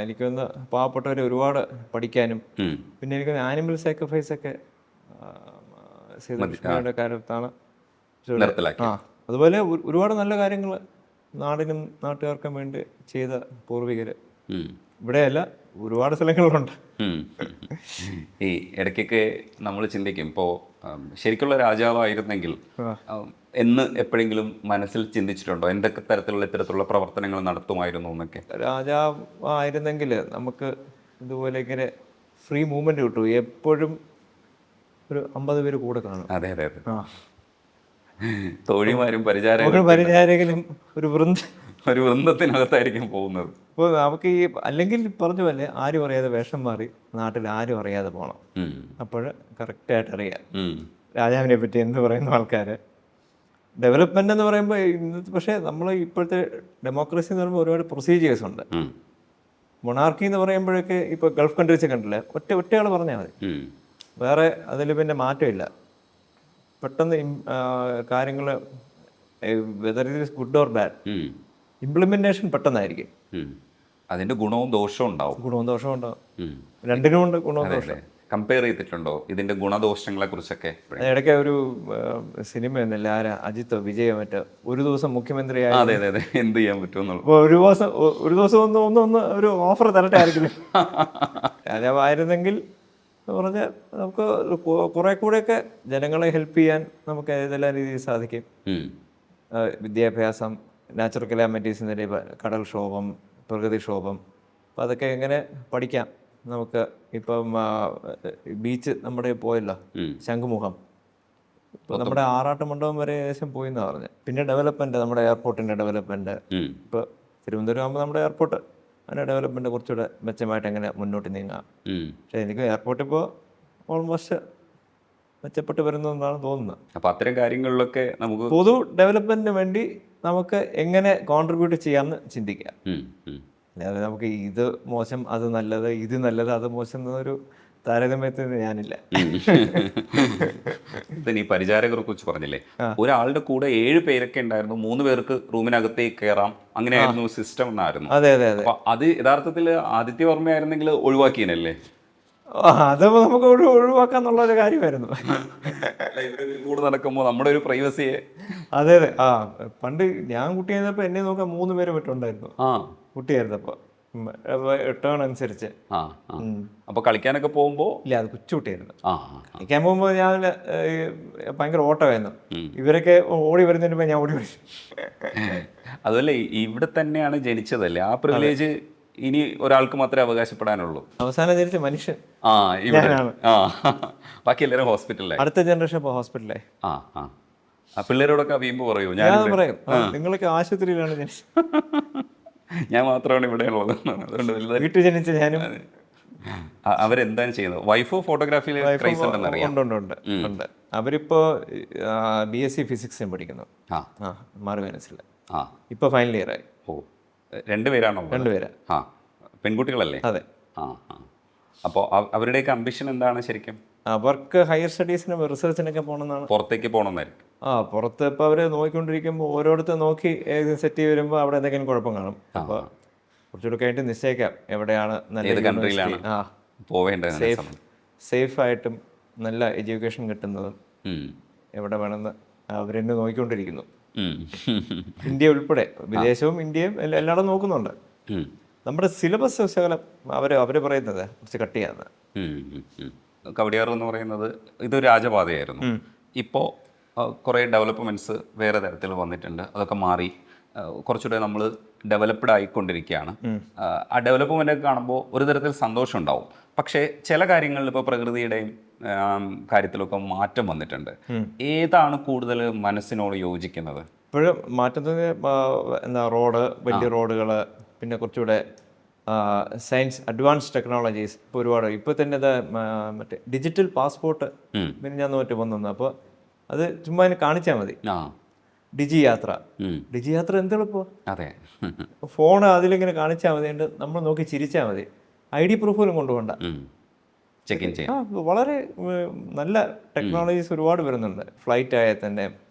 എനിക്കൊന്ന് പാവപ്പെട്ടവരെ ഒരുപാട് പഠിക്കാനും, പിന്നെ എനിക്ക് ആനിമൽ സാക്രിഫൈസ് ഒക്കെ സീതലക്ഷ്മിയുടെ കാലത്താണ്. അതുപോലെ ഒരുപാട് നല്ല കാര്യങ്ങൾ നാടിനും നാട്ടുകാർക്കും വേണ്ടി ചെയ്ത പൂർവികര് ഇവിടെയല്ല, ഒരുപാട് സ്ഥലങ്ങളുണ്ട്. ഈ ഇടയ്ക്കൊക്കെ നമ്മൾ ചിന്തിക്കും, ഇപ്പോൾ ശരിക്കുള്ള രാജാവായിരുന്നെങ്കിൽ എന്ന് എപ്പോഴെങ്കിലും മനസ്സിൽ ചിന്തിച്ചിട്ടുണ്ടോ? എന്തൊക്കെ തരത്തിലുള്ള ഇത്തരത്തിലുള്ള പ്രവർത്തനങ്ങൾ നടത്തുമായിരുന്നു എന്നൊക്കെ? രാജാവായിരുന്നെങ്കിൽ നമുക്ക് ഇതുപോലെ ഇങ്ങനെ ഫ്രീ മൂവ്മെന്റ് കിട്ടും. എപ്പോഴും ഒരു 50 പേര് കൂടെ കാണും. അതെ. തോഴിമാരും പരിചാരകരും ഒരു വൃന്ദത്തിനകത്തായിരിക്കും പോകുന്നത്. ഇപ്പോൾ നമുക്ക് ഈ അല്ലെങ്കിൽ പറഞ്ഞ പോലെ ആരും അറിയാതെ വേഷം മാറി നാട്ടിൽ ആരും അറിയാതെ പോകണം. അപ്പോൾ കറക്റ്റായിട്ട് അറിയാം രാജാവിനെ പറ്റി എന്ത് പറയുന്ന ആൾക്കാർ. ഡെവലപ്മെന്റ് എന്ന് പറയുമ്പോൾ ഇന്നത്തെ, പക്ഷേ നമ്മൾ ഇപ്പോഴത്തെ ഡെമോക്രസി എന്ന് പറയുമ്പോൾ ഒരുപാട് പ്രൊസീജിയേഴ്സ് ഉണ്ട്. മൊണാർക്കി എന്ന് പറയുമ്പോഴൊക്കെ ഇപ്പോൾ ഗൾഫ് കൺട്രീസ് കണ്ടില്ലേ, ഒറ്റയാൾ പറഞ്ഞാൽ മതി, വേറെ അതിൽ പിന്നെ മാറ്റമില്ല. പെട്ടെന്ന് കാര്യങ്ങൾ whether it is good or bad, implementation പെട്ടെന്നായിരിക്കും. അതിന്റെ ഗുണവും ദോഷവും ഉണ്ടാവും. രണ്ടിനും ഉണ്ട് ഗുണവും ദോഷവും. കമ്പയർ ചെയ്തിട്ടുണ്ടോ ഇതിന്റെ ഗുണദോഷങ്ങളെ കുറിച്ചൊക്കെ? ഇടയ്ക്ക് ഒരു സിനിമ ഒന്നുമില്ല, അജിത്തോ വിജയോ മറ്റോ, ഒരു ദിവസം മുഖ്യമന്ത്രിയായി. അതെ എന്ത് ചെയ്യാൻ പറ്റുമെന്നുള്ളൂ. ഒരു ദിവസം ഒന്ന് ഒരു ഓഫർ തരട്ടെ ആയിരിക്കും. രാജാവായിരുന്നെങ്കിൽ എന്ന് പറഞ്ഞാൽ നമുക്ക് കുറേ കൂടെയൊക്കെ ജനങ്ങളെ ഹെൽപ്പ് ചെയ്യാൻ നമുക്ക് ഏതെല്ലാം രീതിയിൽ സാധിക്കും. വിദ്യാഭ്യാസം, നാച്ചുറൽ കലാമിറ്റീസിൻ്റെ കടൽക്ഷോഭം, പ്രകൃതിക്ഷോഭം, അപ്പോൾ അതൊക്കെ എങ്ങനെ പഠിക്കാം നമുക്ക്. ഇപ്പം ബീച്ച് നമ്മുടെ പോയല്ലോ, ശംഖുമുഖം, ഇപ്പോൾ നമ്മുടെ ആറാട്ട് മണ്ഡപം വരെ ഏകദേശം പോയി എന്നാണ് പറഞ്ഞത്. പിന്നെ ഡെവലപ്മെൻറ്റ്, നമ്മുടെ എയർപോർട്ടിൻ്റെ ഡെവലപ്മെൻറ്റ്, ഇപ്പോൾ തിരുവനന്തപുരം ആകുമ്പോൾ നമ്മുടെ എയർപോർട്ട്, അതിൻ്റെ ഡെവലപ്മെൻറ്റ് കുറച്ചുകൂടെ മെച്ചമായിട്ട് എങ്ങനെ മുന്നോട്ട് നീങ്ങാം. പക്ഷേ എനിക്ക് എയർപോർട്ട് ഇപ്പോൾ ഓൾമോസ്റ്റ് മെച്ചപ്പെട്ട് വരുന്നു എന്നാണ് തോന്നുന്നത്. അപ്പോൾ അത്തരം കാര്യങ്ങളിലൊക്കെ നമുക്ക് പൊതു ഡെവലപ്മെൻറ്റിന് വേണ്ടി നമുക്ക് എങ്ങനെ കോൺട്രിബ്യൂട്ട് ചെയ്യാമെന്ന് ചിന്തിക്കാം. അല്ലാതെ നമുക്ക് ഇത് മോശം അത് നല്ലത്, ഇത് നല്ലത് അത് മോശം എന്നൊരു താരതമ്യത്തിന് ഞാനില്ല. ഈ പരിചാരകരെ കുറിച്ച് പറഞ്ഞില്ലേ, ഒരാളുടെ കൂടെ 7 പേരൊക്കെ ഉണ്ടായിരുന്നു, 3 പേർക്ക് റൂമിനകത്തേക്ക് കയറാം, അങ്ങനെയായിരുന്നു സിസ്റ്റം എന്നായിരുന്നു. അതെ അതെ അതെ. അപ്പൊ അത് യഥാർത്ഥത്തിൽ ആദിത്യവർമ്മയായിരുന്നെങ്കിൽ ഒഴിവാക്കിയനല്ലേ? അത് നമുക്ക് ഒഴിവാക്കാന്നുള്ളൊരു കാര്യമായിരുന്നു. കൂടെ നടക്കുമ്പോൾ നമ്മുടെ ഒരു പ്രൈവസിയെ. അതെ അതെ. പണ്ട് ഞാൻ കുട്ടിയായിരുന്നപ്പോൾ എന്നെ നോക്കാൻ 3 പേര് മറ്റുണ്ടായിരുന്നു. കുട്ടിയായിരുന്നപ്പോൾ ടേൺ അനുസരിച്ച്. അപ്പൊ കളിക്കാനൊക്കെ പോകുമ്പോ ഇല്ല, അത് കൊച്ചുകുട്ടിയായിരുന്നു. കളിക്കാൻ പോകുമ്പോൾ ഞാൻ ഭയങ്കര ഓട്ടമായിരുന്നു. ഇവരൊക്കെ ഓടി വരുന്നതിന് മുമ്പ് ഞാൻ ഓടി വരും. അതുപോലെ ഇവിടെ തന്നെയാണ് ജനിച്ചതല്ലേ, ആ പ്രിവിലേജ് ഇനി ഒരാൾക്ക് മാത്രമേ അവകാശപ്പെടാനുള്ളൂ. അവസാനം ജനിച്ച മനുഷ്യൻ ബാക്കി എല്ലാവരും ഹോസ്പിറ്റലിലായി. അടുത്ത ജനറേഷൻ ഇപ്പോൾ ഹോസ്പിറ്റലായി. പിള്ളേരോടൊക്കെ അറിയുമ്പോൾ പറയൂ, ഞാൻ പറയും നിങ്ങളൊക്കെ ആശുപത്രിയിലാണ് ജനിച്ചത്, ഞാൻ മാത്രമാണ് ഇവിടെ ഉള്ളത്. അതുകൊണ്ട് വീട്ടിൽ ജനിച്ച ഞാനും. അവരെന്താണ് ചെയ്യുന്നത്? വൈഫ് ഫോട്ടോഗ്രാഫിയിൽ ക്രൈസ് ഉണ്ടെന്ന് അറിയാം. ഉണ്ട്. അവരിപ്പോ BSc ഫിസിക്സിന് പഠിക്കുന്നു മാർവേനസിൽ. ഇപ്പൊ ഫൈനൽ ഇയർ ആയി. ഓ, 2 പേരാണോ? 2 പേരാ. പെൺകുട്ടികളല്ലേ? അതെ. അപ്പോൾ അവരുടെയൊക്കെ അംബിഷൻ എന്താണ് ശരിക്കും? അവർക്ക് ഹയർ സ്റ്റഡീസിനും റിസർച്ചിനൊക്കെ പോകണമെന്നാണ്. പുറത്തേക്ക് പോകണമെന്നായിരിക്കും. പുറത്ത് ഇപ്പോൾ അവർ നോക്കിക്കൊണ്ടിരിക്കുമ്പോൾ ഓരോരുത്തർ നോക്കി ഏതെങ്കിലും സെറ്റ് ചെയ്ത് വരുമ്പോൾ അവിടെ എന്തെങ്കിലും കുഴപ്പം കാണും. അപ്പോൾ കുറച്ചുകൂടെ കഴിഞ്ഞിട്ട് നിശ്ചയിക്കാം എവിടെയാണ് നല്ല കൺട്രിയിലാണ് പോവേണ്ടത്, സേഫായിട്ടും നല്ല എഡ്യൂക്കേഷൻ കിട്ടുന്നതും എവിടെ വേണമെന്ന് അവരെന്നെ നോക്കിക്കൊണ്ടിരിക്കുന്നു. ഇന്ത്യ ഉൾപ്പെടെ വിദേശവും ഇന്ത്യയും എല്ലായിടും നോക്കുന്നുണ്ട്. നമ്മുടെ സിലബസ് ശകലം അവർ പറയുന്നത് കുറച്ച് കട്ട് ചെയ്യാന്ന്. കവടിയാർ എന്ന് പറയുന്നത് ഇതൊരു രാജപാതയായിരുന്നു. ഇപ്പോൾ കുറേ ഡെവലപ്മെൻറ്റ്സ് വേറെ തരത്തിൽ വന്നിട്ടുണ്ട്. അതൊക്കെ മാറി കുറച്ചുകൂടെ നമ്മൾ ഡെവലപ്ഡ് ആയിക്കൊണ്ടിരിക്കുകയാണ്. ആ ഡെവലപ്മെൻ്റ് കാണുമ്പോൾ ഒരു തരത്തിൽ സന്തോഷം ഉണ്ടാവും. പക്ഷേ ചില കാര്യങ്ങളിൽ ഇപ്പോൾ പ്രകൃതിയുടെയും കാര്യത്തിലൊക്കെ മാറ്റം വന്നിട്ടുണ്ട്. ഏതാണ് കൂടുതൽ മനസ്സിനോട് യോജിക്കുന്നത്? ഇപ്പോഴും മാറ്റത്തിന് എന്താ റോഡ്, വലിയ റോഡുകൾ, പിന്നെ കുറച്ചുകൂടെ സയൻസ് അഡ്വാൻസ് ടെക്നോളജീസ് ഇപ്പോൾ ഒരുപാട്. ഇപ്പോൾ തന്നെ മറ്റേ ഡിജിറ്റൽ പാസ്പോർട്ട് പിന്നെ ഞാൻ വന്നു. അപ്പോൾ അത് ചുമ്മാ അതിന് കാണിച്ചാൽ മതി. ഡിജി യാത്ര എന്തെളുപ്പോ. അതെ, ഫോൺ അതിലിങ്ങനെ കാണിച്ചാൽ മതി, നമ്മൾ നോക്കി ചിരിച്ചാൽ മതി. ID പ്രൂഫ് പോലും കൊണ്ടുപോകണ്ട, ചെക്ക് ഇൻ ചെയ്യാം. വളരെ നല്ല ടെക്നോളജീസ് ഒരുപാട് വരുന്നുണ്ട്. ഫ്ലൈറ്റ് ആയാൽ തന്നെ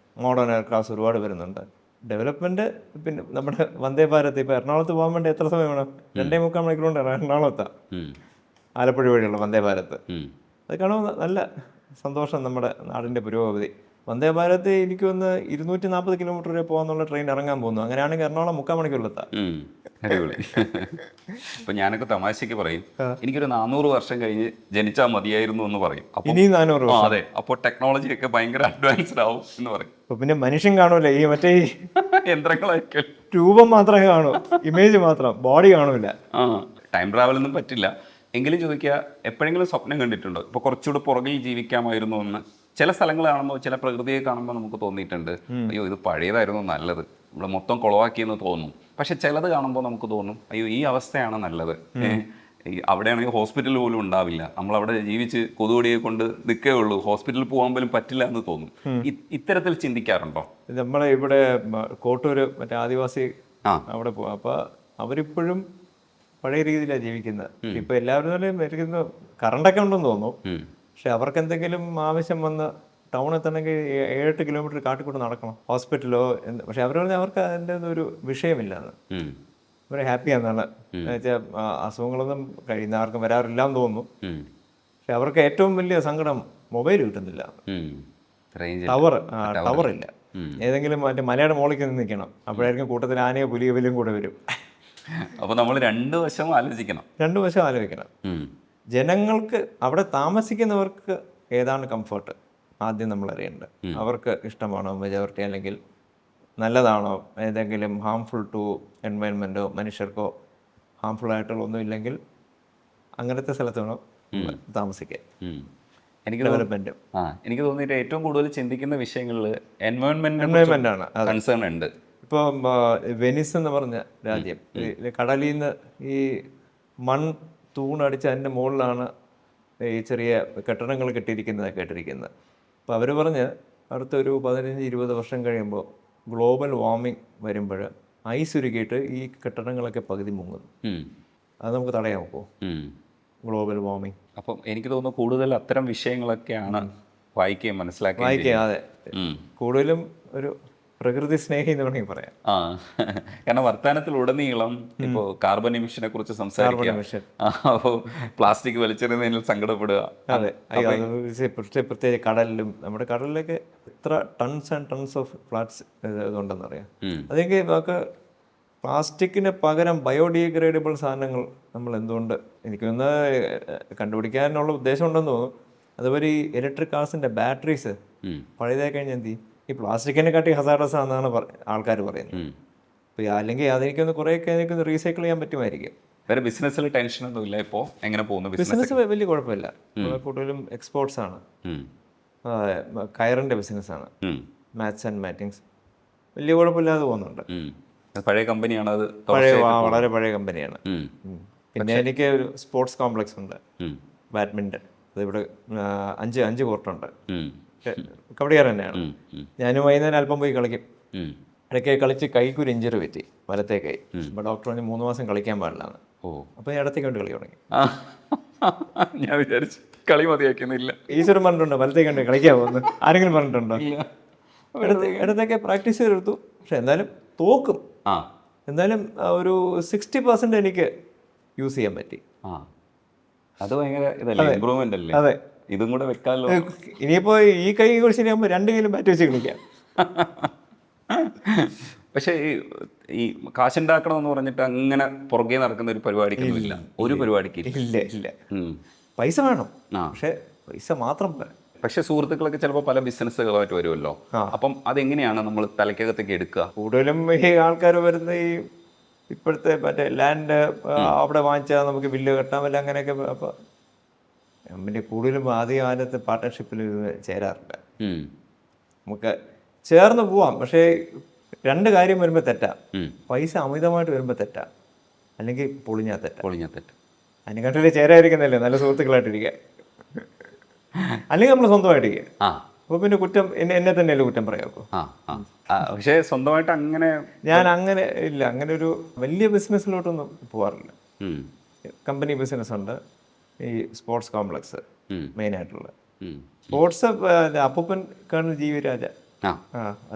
മോഡേൺ എയർക്രാഫ്റ്റ്സ് ഒരുപാട് വരുന്നുണ്ട്. ഡെവലപ്മെൻറ്റ് പിന്നെ നമ്മുടെ വന്ദേ ഭാരത് ഇപ്പോൾ എറണാകുളത്ത് പോകാൻ വേണ്ടി എത്ര സമയം വേണം? 2.25 മണിക്കൂർ കൊണ്ട് എറണാകുളത്താണ്, ആലപ്പുഴ വഴിയുള്ള വന്ദേ ഭാരത്. അത് കാണുമ്പോൾ നല്ല സന്തോഷം, നമ്മുടെ നാടിൻ്റെ പുരോഗതി. വന്ദേ ഭാരത് എനിക്ക് ഒന്ന് 240 കിലോമീറ്റർ വരെ പോകാന്നുള്ള ട്രെയിൻ ഇറങ്ങാൻ പോകുന്നു. അങ്ങനെയാണെങ്കിൽ എറണാകുളം 3/4 മണിക്കൂറിലെത്താം. അടിപൊളി. ഇപ്പം ഞാനൊക്കെ തമാശയ്ക്ക് പറയും, എനിക്കൊരു 400 വർഷം കഴിഞ്ഞ് ജനിച്ചാൽ മതിയായിരുന്നു എന്ന് പറയും. ഇനി 400 വർഷം. അതെ, അപ്പോൾ ടെക്നോളജി ഒക്കെ ഭയങ്കര അഡ്വാൻസ്ഡ് ആവും എന്ന് പറയും. പിന്നെ മനുഷ്യൻ കാണൂല, ഈ മറ്റേ യന്ത്രങ്ങളായിരിക്കും. രൂപം മാത്രമേ കാണൂ, ഇമേജ് മാത്രം, ബോഡി കാണൂല. ടൈം ട്രാവലൊന്നും പറ്റില്ല. എങ്കിലും ചോദിക്കുക, എപ്പോഴെങ്കിലും സ്വപ്നം കണ്ടിട്ടുണ്ടോ ഇപ്പോൾ കുറച്ചുകൂടെ പുറകിൽ ജീവിക്കാമായിരുന്നു എന്ന്? ചില സ്ഥലങ്ങൾ കാണുമ്പോൾ, ചില പ്രകൃതിയെ കാണുമ്പോൾ നമുക്ക് തോന്നിയിട്ടുണ്ട്, അയ്യോ ഇത് പഴയതായിരുന്നു നല്ലത്, ഇവിടെ മൊത്തം കുളവാക്കിയെന്ന് തോന്നും. പക്ഷെ ചിലത് കാണുമ്പോൾ നമുക്ക് തോന്നും, അയ്യോ ഈ അവസ്ഥയാണ് നല്ലത്. അവിടെയാണെങ്കിൽ ഹോസ്പിറ്റൽ പോലും ഉണ്ടാവില്ല, നമ്മളവിടെ ജീവിച്ച് കൊതുകൊടിയെ കൊണ്ട് നിൽക്കേ ഉള്ളൂ, ഹോസ്പിറ്റലിൽ പോകാൻ പോലും പറ്റില്ല എന്ന് തോന്നും. ഇത്തരത്തിൽ ചിന്തിക്കാറുണ്ടോ? നമ്മളെ ഇവിടെ കോട്ടൂർ മറ്റേ ആദിവാസി അവിടെ പോവാം. അപ്പോൾ അവരിപ്പോഴും പഴയ രീതിയിലാണ് ജീവിക്കുന്നത്. ഇപ്പം എല്ലാവരും മരിക്കുന്ന കറണ്ടൊക്കെ ഉണ്ടെന്ന് തോന്നുന്നു. പക്ഷെ അവർക്ക് എന്തെങ്കിലും ആവശ്യം വന്ന് ടൗൺ എത്തണമെങ്കിൽ 7-8 കിലോമീറ്റർ കാട്ടിക്കൂടെ നടക്കണം, ഹോസ്പിറ്റലോ പക്ഷെ അവർ പറഞ്ഞാൽ അവർക്ക് അതിൻ്റെ ഒരു വിഷയമില്ലാന്ന്, അവർ ഹാപ്പിയാണെന്നാണ്. എന്നുവെച്ചാൽ അസുഖങ്ങളൊന്നും കഴിയുന്ന ആർക്കും വരാറില്ല എന്ന് തോന്നുന്നു. പക്ഷെ അവർക്ക് ഏറ്റവും വലിയ സങ്കടം മൊബൈൽ കിട്ടുന്നില്ല, ടവറില്ല. ഏതെങ്കിലും മറ്റേ മലയുടെ മുകളിൽ നിൽക്കണം, അപ്പോഴായിരിക്കും കൂട്ടത്തിൽ ആനയോ പുലിയോ വലിയും കൂടെ വരും. അപ്പോൾ നമ്മൾ 2 വശം ആലോചിക്കണം. ജനങ്ങൾക്ക് അവിടെ താമസിക്കുന്നവർക്ക് ഏതാണ് കംഫർട്ട് ആദ്യം നമ്മൾ അറിയേണ്ടത്. അവർക്ക് ഇഷ്ടമാണോ മെജോറിറ്റി, അല്ലെങ്കിൽ നല്ലതാണോ, ഏതെങ്കിലും ഹാംഫുൾ ടു എൻവയൺമെൻറ്റോ മനുഷ്യർക്കോ ഹാംഫുൾ ആയിട്ടുള്ള ഒന്നും ഇല്ലെങ്കിൽ അങ്ങനത്തെ സ്ഥലത്ത് വേണം താമസിക്കാൻ. എനിക്ക് ഡെവലപ്മെൻറ്റും എനിക്ക് തോന്നിയിട്ട് ഏറ്റവും കൂടുതൽ ചിന്തിക്കുന്ന വിഷയങ്ങളിൽ എൻവയൺമെൻ്റ് ആണ്. കൺസേൺ ഉണ്ട്. ഇപ്പോൾ വെനിസ് എന്ന് പറഞ്ഞ രാജ്യം, കടലിൽ നിന്ന് ഈ മൺ തൂണടിച്ച് അതിൻ്റെ മുകളിലാണ് ഈ ചെറിയ കെട്ടിടങ്ങൾ കെട്ടിയിരിക്കുന്നത് കേട്ടിരിക്കുന്നത്. അപ്പോൾ അവർ പറഞ്ഞ് അടുത്തൊരു 15-20 വർഷം കഴിയുമ്പോൾ ഗ്ലോബൽ വാർമിംഗ് വരുമ്പോൾ ഐസ് ഉരുക്കിയിട്ട് ഈ കെട്ടിടങ്ങളൊക്കെ പകുതി മുങ്ങും. അത് നമുക്ക് തടയാൻ നോക്കുമോ ഗ്ലോബൽ വാർമിംഗ്? അപ്പം എനിക്ക് തോന്നുന്നു കൂടുതൽ അത്തരം വിഷയങ്ങളൊക്കെയാണ് വായിക്കുകയും മനസ്സിലാക്കുകയും. അതെ, കൂടുതലും ഒരു പ്രകൃതി സ്നേഹി എന്ന് വേണമെങ്കിൽ പറയാം. കാരണം വർത്തമാനത്തിലുടനീളം ഇപ്പോൾ കാർബൺ എമിഷനെ കുറിച്ച് സംസാരിക്കുക, അപ്പോൾ പ്ലാസ്റ്റിക് വലിച്ചെറിയുന്നതിൽ സങ്കടപ്പെടുക. അതെ, പ്രത്യേകിച്ച് കടലിലും, നമ്മുടെ കടലിലൊക്കെ എത്ര tons and tons of flats ഇതുണ്ടെന്ന് അറിയാം. അതെങ്കിൽ നമുക്ക് പ്ലാസ്റ്റിക്കിന് പകരം ബയോഡിഗ്രേഡബിൾ സാധനങ്ങൾ നമ്മൾ എന്തുകൊണ്ട്, എനിക്കൊന്ന് കണ്ടുപിടിക്കാനുള്ള ഉദ്ദേശം ഉണ്ടെന്ന് തോന്നുന്നു. അതുപോലെ ഈ ഇലക്ട്രിക് കാർസിൻ്റെ ബാറ്ററീസ് പഴയതായി കഴിഞ്ഞാൽ എന്ത് ചെയ്യും? ഈ പ്ലാസ്റ്റിക്കിനെ കാട്ടി ഹസാർഡസ് ആണെന്നാണ് ആൾക്കാർ പറയുന്നത്. അപ്പോൾ അല്ലെങ്കിൽ അതെനിക്കൊന്ന് കുറേയൊക്കെ എനിക്കൊന്ന് റീസൈക്കിൾ ചെയ്യാൻ പറ്റുമായിരിക്കും. വേറെ ബിസിനസ്സിൽ ടെൻഷനൊന്നും ഇല്ല ഇപ്പോൾ? എങ്ങനെ പോകുന്നു ബിസിനസ്? വലിയ കുഴപ്പമില്ല. കൂടുതലും എക്സ്പോർട്സ് ആണ്. കയറിൻ്റെ ബിസിനസ്സാണ്, മാത്സ് ആൻഡ് മാറ്റിങ്സ്. വലിയ കുഴപ്പമില്ലാതെ പോകുന്നുണ്ട്. പഴയ കമ്പനിയാണ് അത്? വളരെ പഴയ കമ്പനിയാണ്. പിന്നെ എനിക്ക് ഒരു സ്പോർട്സ് കോംപ്ലക്സ് ഉണ്ട്, ബാഡ്മിൻ്റൺ. അതിവിടെ 5 കോർട്ടുണ്ട്. കബഡിക്കാർ തന്നെയാണ്. ഞാനും വൈകുന്നേരം അല്പം പോയി കളിക്കും. ഇടയ്ക്ക് കളിച്ച് കൈക്കൊരു ഇഞ്ചറി പറ്റി, വലത്തേ കൈ. അപ്പോൾ ഡോക്ടർ പറഞ്ഞ് 3 മാസം കളിക്കാൻ പാടില്ലാന്ന്. അപ്പോൾ ഞാൻ ഇടത്തേക്ക് കൊണ്ട് കളി തുടങ്ങി. ഞാൻ വിചാരിച്ചു കളി മതിയാക്കുന്നില്ല. ഈശ്വരൻ പറഞ്ഞിട്ടുണ്ടോ വലത്തേക്ക് കൊണ്ട് കളിക്കാൻ പോകുന്നത്? ആരെങ്കിലും പറഞ്ഞിട്ടുണ്ടോ? ഇടത്തേക്ക് പ്രാക്ടീസ് ചെയ്തെടുത്തു. പക്ഷെ എന്തായാലും തോക്കും. എന്തായാലും ഒരു 60% എനിക്ക് യൂസ് ചെയ്യാൻ പറ്റി. അത് ഭയങ്കര ഇതല്ലേ, ഇമ്പ്രൂവ്മെന്റ് അല്ലേ? അതെ, ഇതും കൂടെ വെക്കാമല്ലോ. ഇനിയിപ്പോൾ ഈ കൈ കുറിച്ച് ശരിയാകുമ്പോൾ 2 കൈയിലും ബാറ്റ് വെച്ച് കളിക്കാം. പക്ഷേ ഈ കാശുണ്ടാക്കണമെന്ന് പറഞ്ഞിട്ട് അങ്ങനെ പുറകെ നടക്കുന്ന ഒരു പരിപാടിക്കൊന്നുമില്ല. ഒരു പരിപാടിക്ക് ഇല്ല. പൈസ വേണം, പക്ഷെ പൈസ മാത്രം പോരാ. പക്ഷെ സുഹൃത്തുക്കളൊക്കെ ചിലപ്പോൾ പല ബിസിനസ്സുകളായിട്ട് വരുമല്ലോ. അപ്പം അതെങ്ങനെയാണ് നമ്മൾ തലയ്ക്കകത്തേക്ക് എടുക്കുക? കൂടുതലും ഈ ആൾക്കാർ വരുന്ന ഈ ഇപ്പോഴത്തെ മറ്റേ ലാൻഡ് അവിടെ വാങ്ങിച്ചാൽ നമുക്ക് ബില്ല് കെട്ടാൻ പറ്റില്ല, അങ്ങനെയൊക്കെ. അപ്പോൾ പിന്നെ കൂടുതലും ആദ്യത്തെ പാർട്ട്ണർഷിപ്പിൽ ചേരാറില്ല. നമുക്ക് ചേർന്ന് പോവാം, പക്ഷേ 2 കാര്യം വരുമ്പോൾ തെറ്റാ. പൈസ അമിതമായിട്ട് വരുമ്പോൾ തെറ്റാ, അല്ലെങ്കിൽ പൊളിഞ്ഞാൽ തെറ്റാ. അതിനെക്കാട്ടിൽ ചേരാതിരിക്കുന്നല്ലേ നല്ല സുഹൃത്തുക്കളായിട്ടിരിക്കുക. അല്ലെങ്കിൽ നമ്മൾ സ്വന്തമായിട്ടിരിക്കുക. അപ്പോൾ പിന്നെ കുറ്റം എന്നെ തന്നെയല്ലേ കുറ്റം പറയാമോ? പക്ഷേ സ്വന്തമായിട്ട് അങ്ങനെ ഞാൻ അങ്ങനെ ഇല്ല. അങ്ങനെ ഒരു വലിയ ബിസിനസ്സിലോട്ടൊന്നും പോകാറില്ല. കമ്പനി ബിസിനസ് ഉണ്ട്, ഈ സ്പോർട്സ് കോംപ്ലക്സ് മെയിനായിട്ടുള്ള സ്പോർട്സ്. അപ്പൂപ്പൻ കേണൽ GV രാജ,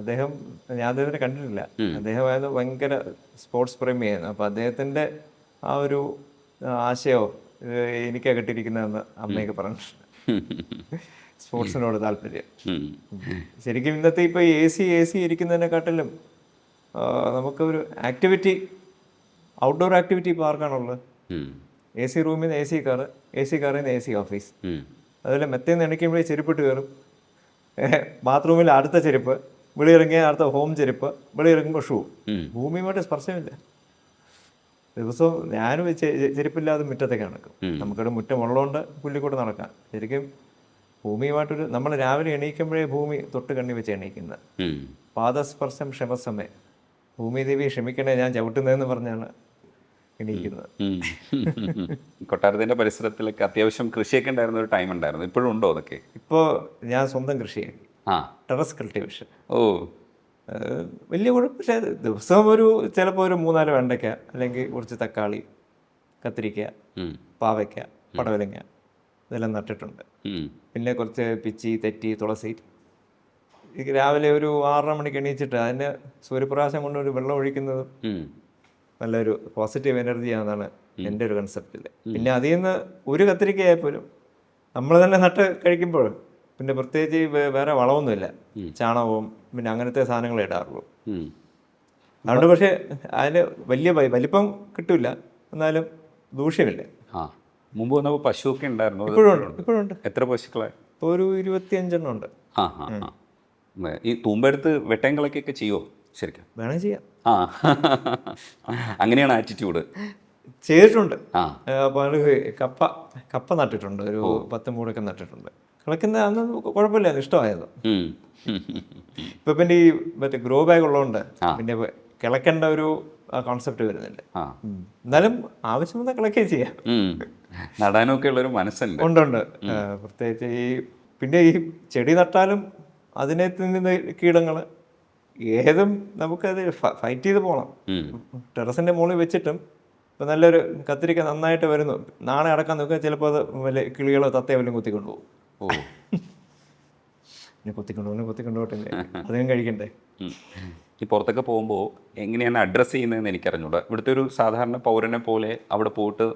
അദ്ദേഹം, ഞാൻ അദ്ദേഹത്തിനെ കണ്ടിട്ടില്ല. അദ്ദേഹമായിരുന്നു ഭയങ്കര സ്പോർട്സ് പ്രേമിയായിരുന്നു. അപ്പോൾ അദ്ദേഹത്തിൻ്റെ ആ ഒരു ആശയോ എനിക്കാണ് കിട്ടിയിരിക്കുന്നതെന്ന് അമ്മയൊക്കെ പറഞ്ഞിട്ടുണ്ട്. സ്പോർട്സിനോട് താല്പര്യം. ശരിക്കും ഇന്നത്തെ ഇപ്പോൾ AC ഇരിക്കുന്നതിനെക്കാട്ടിലും നമുക്കൊരു ആക്ടിവിറ്റി, ഔട്ട്ഡോർ ആക്ടിവിറ്റി പാർക്കാണുള്ളത്. AC റൂമിൽ നിന്ന് AC കാറിൽ നിന്ന് AC ഓഫീസ്. അതുപോലെ മെത്തേന്ന് എണിക്കുമ്പോഴേ ചെരുപ്പിട്ട് കയറും, ബാത്റൂമിൽ അടുത്ത ചെരുപ്പ്, വെളിയിറങ്ങിയ അടുത്ത ഹോം ചെരുപ്പ്, വെളിയിറങ്ങുമ്പോൾ ഷൂ. ഭൂമിയുമായിട്ട് സ്പർശമില്ല. ദിവസവും ഞാനും ചെരുപ്പില്ലാതെ മുറ്റത്തേക്ക് നടക്കും. നമുക്കിവിടെ മുറ്റം ഉള്ളതുകൊണ്ട് പുല്ലിക്കൂടെ നടക്കാം. ശരിക്കും ഭൂമിയുമായിട്ടൊരു, നമ്മൾ രാവിലെ എണീക്കുമ്പോഴേ ഭൂമി തൊട്ട് കണ്ണി വെച്ച് എണീക്കുന്നത്. പാദസ്പർശം ക്ഷമസമേ, ഭൂമി ദേവി ക്ഷമിക്കണേ ഞാൻ ചവിട്ടുന്നതെന്ന് പറഞ്ഞാണ് എണീക്കുന്നത്. കൊട്ടാരത്തിന്റെ പരിസരത്തിലൊക്കെ അത്യാവശ്യം കൃഷിയൊക്കെ ഉണ്ടായിരുന്ന ഒരു ടൈം ഉണ്ടായിരുന്നു. ഇപ്പോഴും ഉണ്ടോ അതൊക്കെ? ഇപ്പോൾ ഞാൻ സ്വന്തം കൃഷിയാക്കി, ടെറസ് കൾട്ടിവേഷൻ. വലിയ കുഴപ്പം. പക്ഷേ ദിവസം ചിലപ്പോൾ ഒരു 3-4 വെണ്ടയ്ക്ക, അല്ലെങ്കിൽ കുറച്ച് തക്കാളി, കത്തിരിക്ക, പാവയ്ക്ക, പടവലങ്ങ, ഇതെല്ലാം നട്ടിട്ടുണ്ട്. പിന്നെ കുറച്ച് പിച്ചി, തെറ്റി, തുളസി. രാവിലെ ഒരു 6:30 മണിക്ക് എണീച്ചിട്ട് അതിന് സൂര്യപ്രകാശം കൊണ്ട് ഒരു വെള്ളം ഒഴിക്കുന്നത് നല്ലൊരു പോസിറ്റീവ് എനർജിയാണെന്നാണ് എൻ്റെ ഒരു കൺസെപ്റ്റിൽ. പിന്നെ അതിൽ നിന്ന് ഒരു കത്തിരിക്കയായപ്പോലും നമ്മൾ തന്നെ നട്ട് കഴിക്കുമ്പോൾ പിന്നെ പ്രത്യേകിച്ച് വേറെ വളമൊന്നുമില്ല, ചാണകവും പിന്നെ അങ്ങനത്തെ സാധനങ്ങളെ ഇടാറുള്ളൂ. അതുകൊണ്ട് പക്ഷേ അതിന് വലിയ വലിപ്പം കിട്ടില്ല, എന്നാലും ദൂഷ്യമില്ല. മുമ്പ് വന്നപ്പോൾ പശുവൊക്കെ ഉണ്ടായിരുന്നു. ഇപ്പോഴുണ്ട്. എത്ര പശുക്കളായി? ഇപ്പോൾ ഒരു 25 ഉണ്ട്. ആ ആ ആ. ഈ തൂമ്പെടുത്ത് വെട്ടയും കളക്കൊക്കെ ചെയ്യുമോ ശരിക്കും? വേണം ചെയ്യാം. ആ അങ്ങനെയാണ് ആറ്റിറ്റ്യൂഡ്. ചെയ്തിട്ടുണ്ട്. ആ അപ്പോൾ കപ്പ കപ്പ നട്ടിട്ടുണ്ട്, ഒരു 10 മൂടൊക്കെ നട്ടിട്ടുണ്ട്. കളക്കുന്ന അന്ന് കുഴപ്പമില്ല, ഇഷ്ടമായത്. ഉം. ഇപ്പം പിന്നെ ഈ മറ്റേ ഗ്രോ ബാഗ് ഉള്ളതുകൊണ്ട് ആ. പിന്നെ കിളക്കേണ്ട ഒരു കോൺസെപ്റ്റ് വരുന്നില്ല. ആ എന്നാലും ആവശ്യം വന്നാൽ കിളക്കുകയും ചെയ്യാം. നടാനൊക്കെ ഉള്ളൊരു മനസ്സുണ്ട്. ഉണ്ട്. പ്രത്യേകിച്ച് പിന്നെ ഈ ചെടി നട്ടാലും അതിനെ തിന്നുന്ന കീടങ്ങൾ ഏതും നമുക്കത് ഫൈറ്റ് ചെയ്ത് പോകണം. ടെറസിൻ്റെ മുകളിൽ വെച്ചിട്ടും ഇപ്പം നല്ലൊരു കത്തിരിക്ക നന്നായിട്ട് വരുന്നു, നാളെ അടക്കാൻ നോക്കുക, ചിലപ്പോൾ അത് വല്ല കിളികളോ തത്തയോ വല്ലതും കുത്തിക്കൊണ്ടു പോകും. ഓ പിന്നെ കുത്തിക്കൊണ്ടുപോട്ടെ, അധികം കഴിക്കണ്ടേ. ഈ പുറത്തൊക്കെ പോകുമ്പോൾ എങ്ങനെയാണ് അഡ്രസ്സ് ചെയ്യുന്നതെന്ന് എനിക്കറിഞ്ഞൂടാ. ഇവിടുത്തെ ഒരു സാധാരണ പൗരനെ പോലെ അവിടെ പോയിട്ട്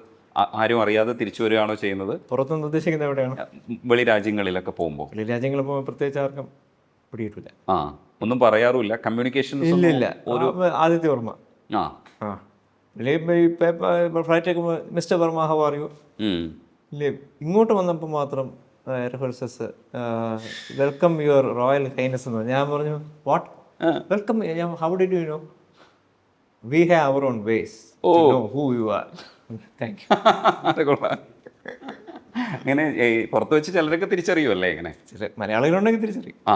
ആരും അറിയാതെ തിരിച്ചു വരികയാണോ ചെയ്യുന്നത്? പുറത്തുനിന്ന് ഉദ്ദേശിക്കുന്നത് എവിടെയാണ്? വെളി രാജ്യങ്ങളിലൊക്കെ പോകുമ്പോൾ. വെളി രാജ്യങ്ങളിൽ പോകുമ്പോൾ പ്രത്യേകിച്ച് ആർക്കും പിടിയിട്ടില്ല. ആ ഒന്നും പറയാറുമില്ല, കമ്മ്യൂണിക്കേഷൻ ഇല്ല. ആദിത്യ വർമ്മ. ആ ആ ഫ്ലൈറ്റ് ഒക്കെ mister Varma how are you. ഇല്ലേ, ഇങ്ങോട്ട് വന്നപ്പോൾ മാത്രം air forces welcome your royal highness എന്ന് പറഞ്ഞു. ഞാൻ പറഞ്ഞു what welcome, how did you know? We have our own ways to know who you are. Thank you. അങ്ങനെ പുറത്ത് വെച്ച് ചിലരൊക്കെ തിരിച്ചറിയുമല്ലേ ഇങ്ങനെ? ചില മലയാളികളുണ്ടെങ്കിൽ തിരിച്ചറിയും. ആ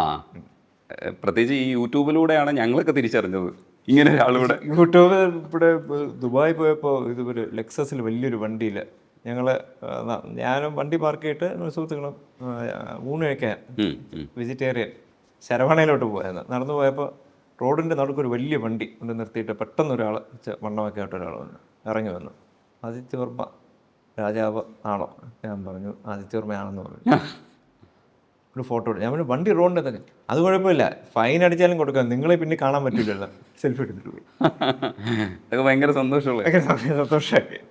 പ്രത്യേകിച്ച് ഈ യൂട്യൂബിലൂടെയാണ് ഞങ്ങളൊക്കെ തിരിച്ചറിഞ്ഞത് ഇങ്ങനെ ഒരാളിവിടെ. യൂട്യൂബ് ഇവിടെ ദുബായ് പോയപ്പോൾ ഇതുപോലെ ലെക്സസിൽ വലിയൊരു വണ്ടിയിൽ ഞാനും വണ്ടി പാർക്ക് ചെയ്തിട്ട് സുഹൃത്തുക്കളും ഊണ് കഴിക്കാൻ വെജിറ്റേറിയൻ ശരവണയിലോട്ട് പോയായിരുന്നു. നടന്നു പോയപ്പോൾ റോഡിൻ്റെ നടുക്കൊരു വലിയ വണ്ടി കൊണ്ട് നിർത്തിയിട്ട് പെട്ടെന്ന് ഒരാൾ വണ്ണമൊക്കെ ആയിട്ട് ഒരാൾ വന്നു ഇറങ്ങി വന്നു. ആദിത്യ വർമ്മ രാജാവ് ആണോ? ഞാൻ പറഞ്ഞു ആദിത്യ വർമ്മയാണെന്ന് പറഞ്ഞു. ഒരു ഫോട്ടോ എടുത്തു. ഞാൻ പറഞ്ഞു വണ്ടി റോഡിൻ്റെ തന്നെ, അത് കുഴപ്പമില്ല, ഫൈൻ അടിച്ചാലും കൊടുക്കാം, നിങ്ങളെ പിന്നെ കാണാൻ പറ്റില്ലല്ലോ. സെൽഫി എടുത്തിട്ട് പോയി. അതൊക്കെ ഭയങ്കര സന്തോഷമുള്ള സന്തോഷമായി.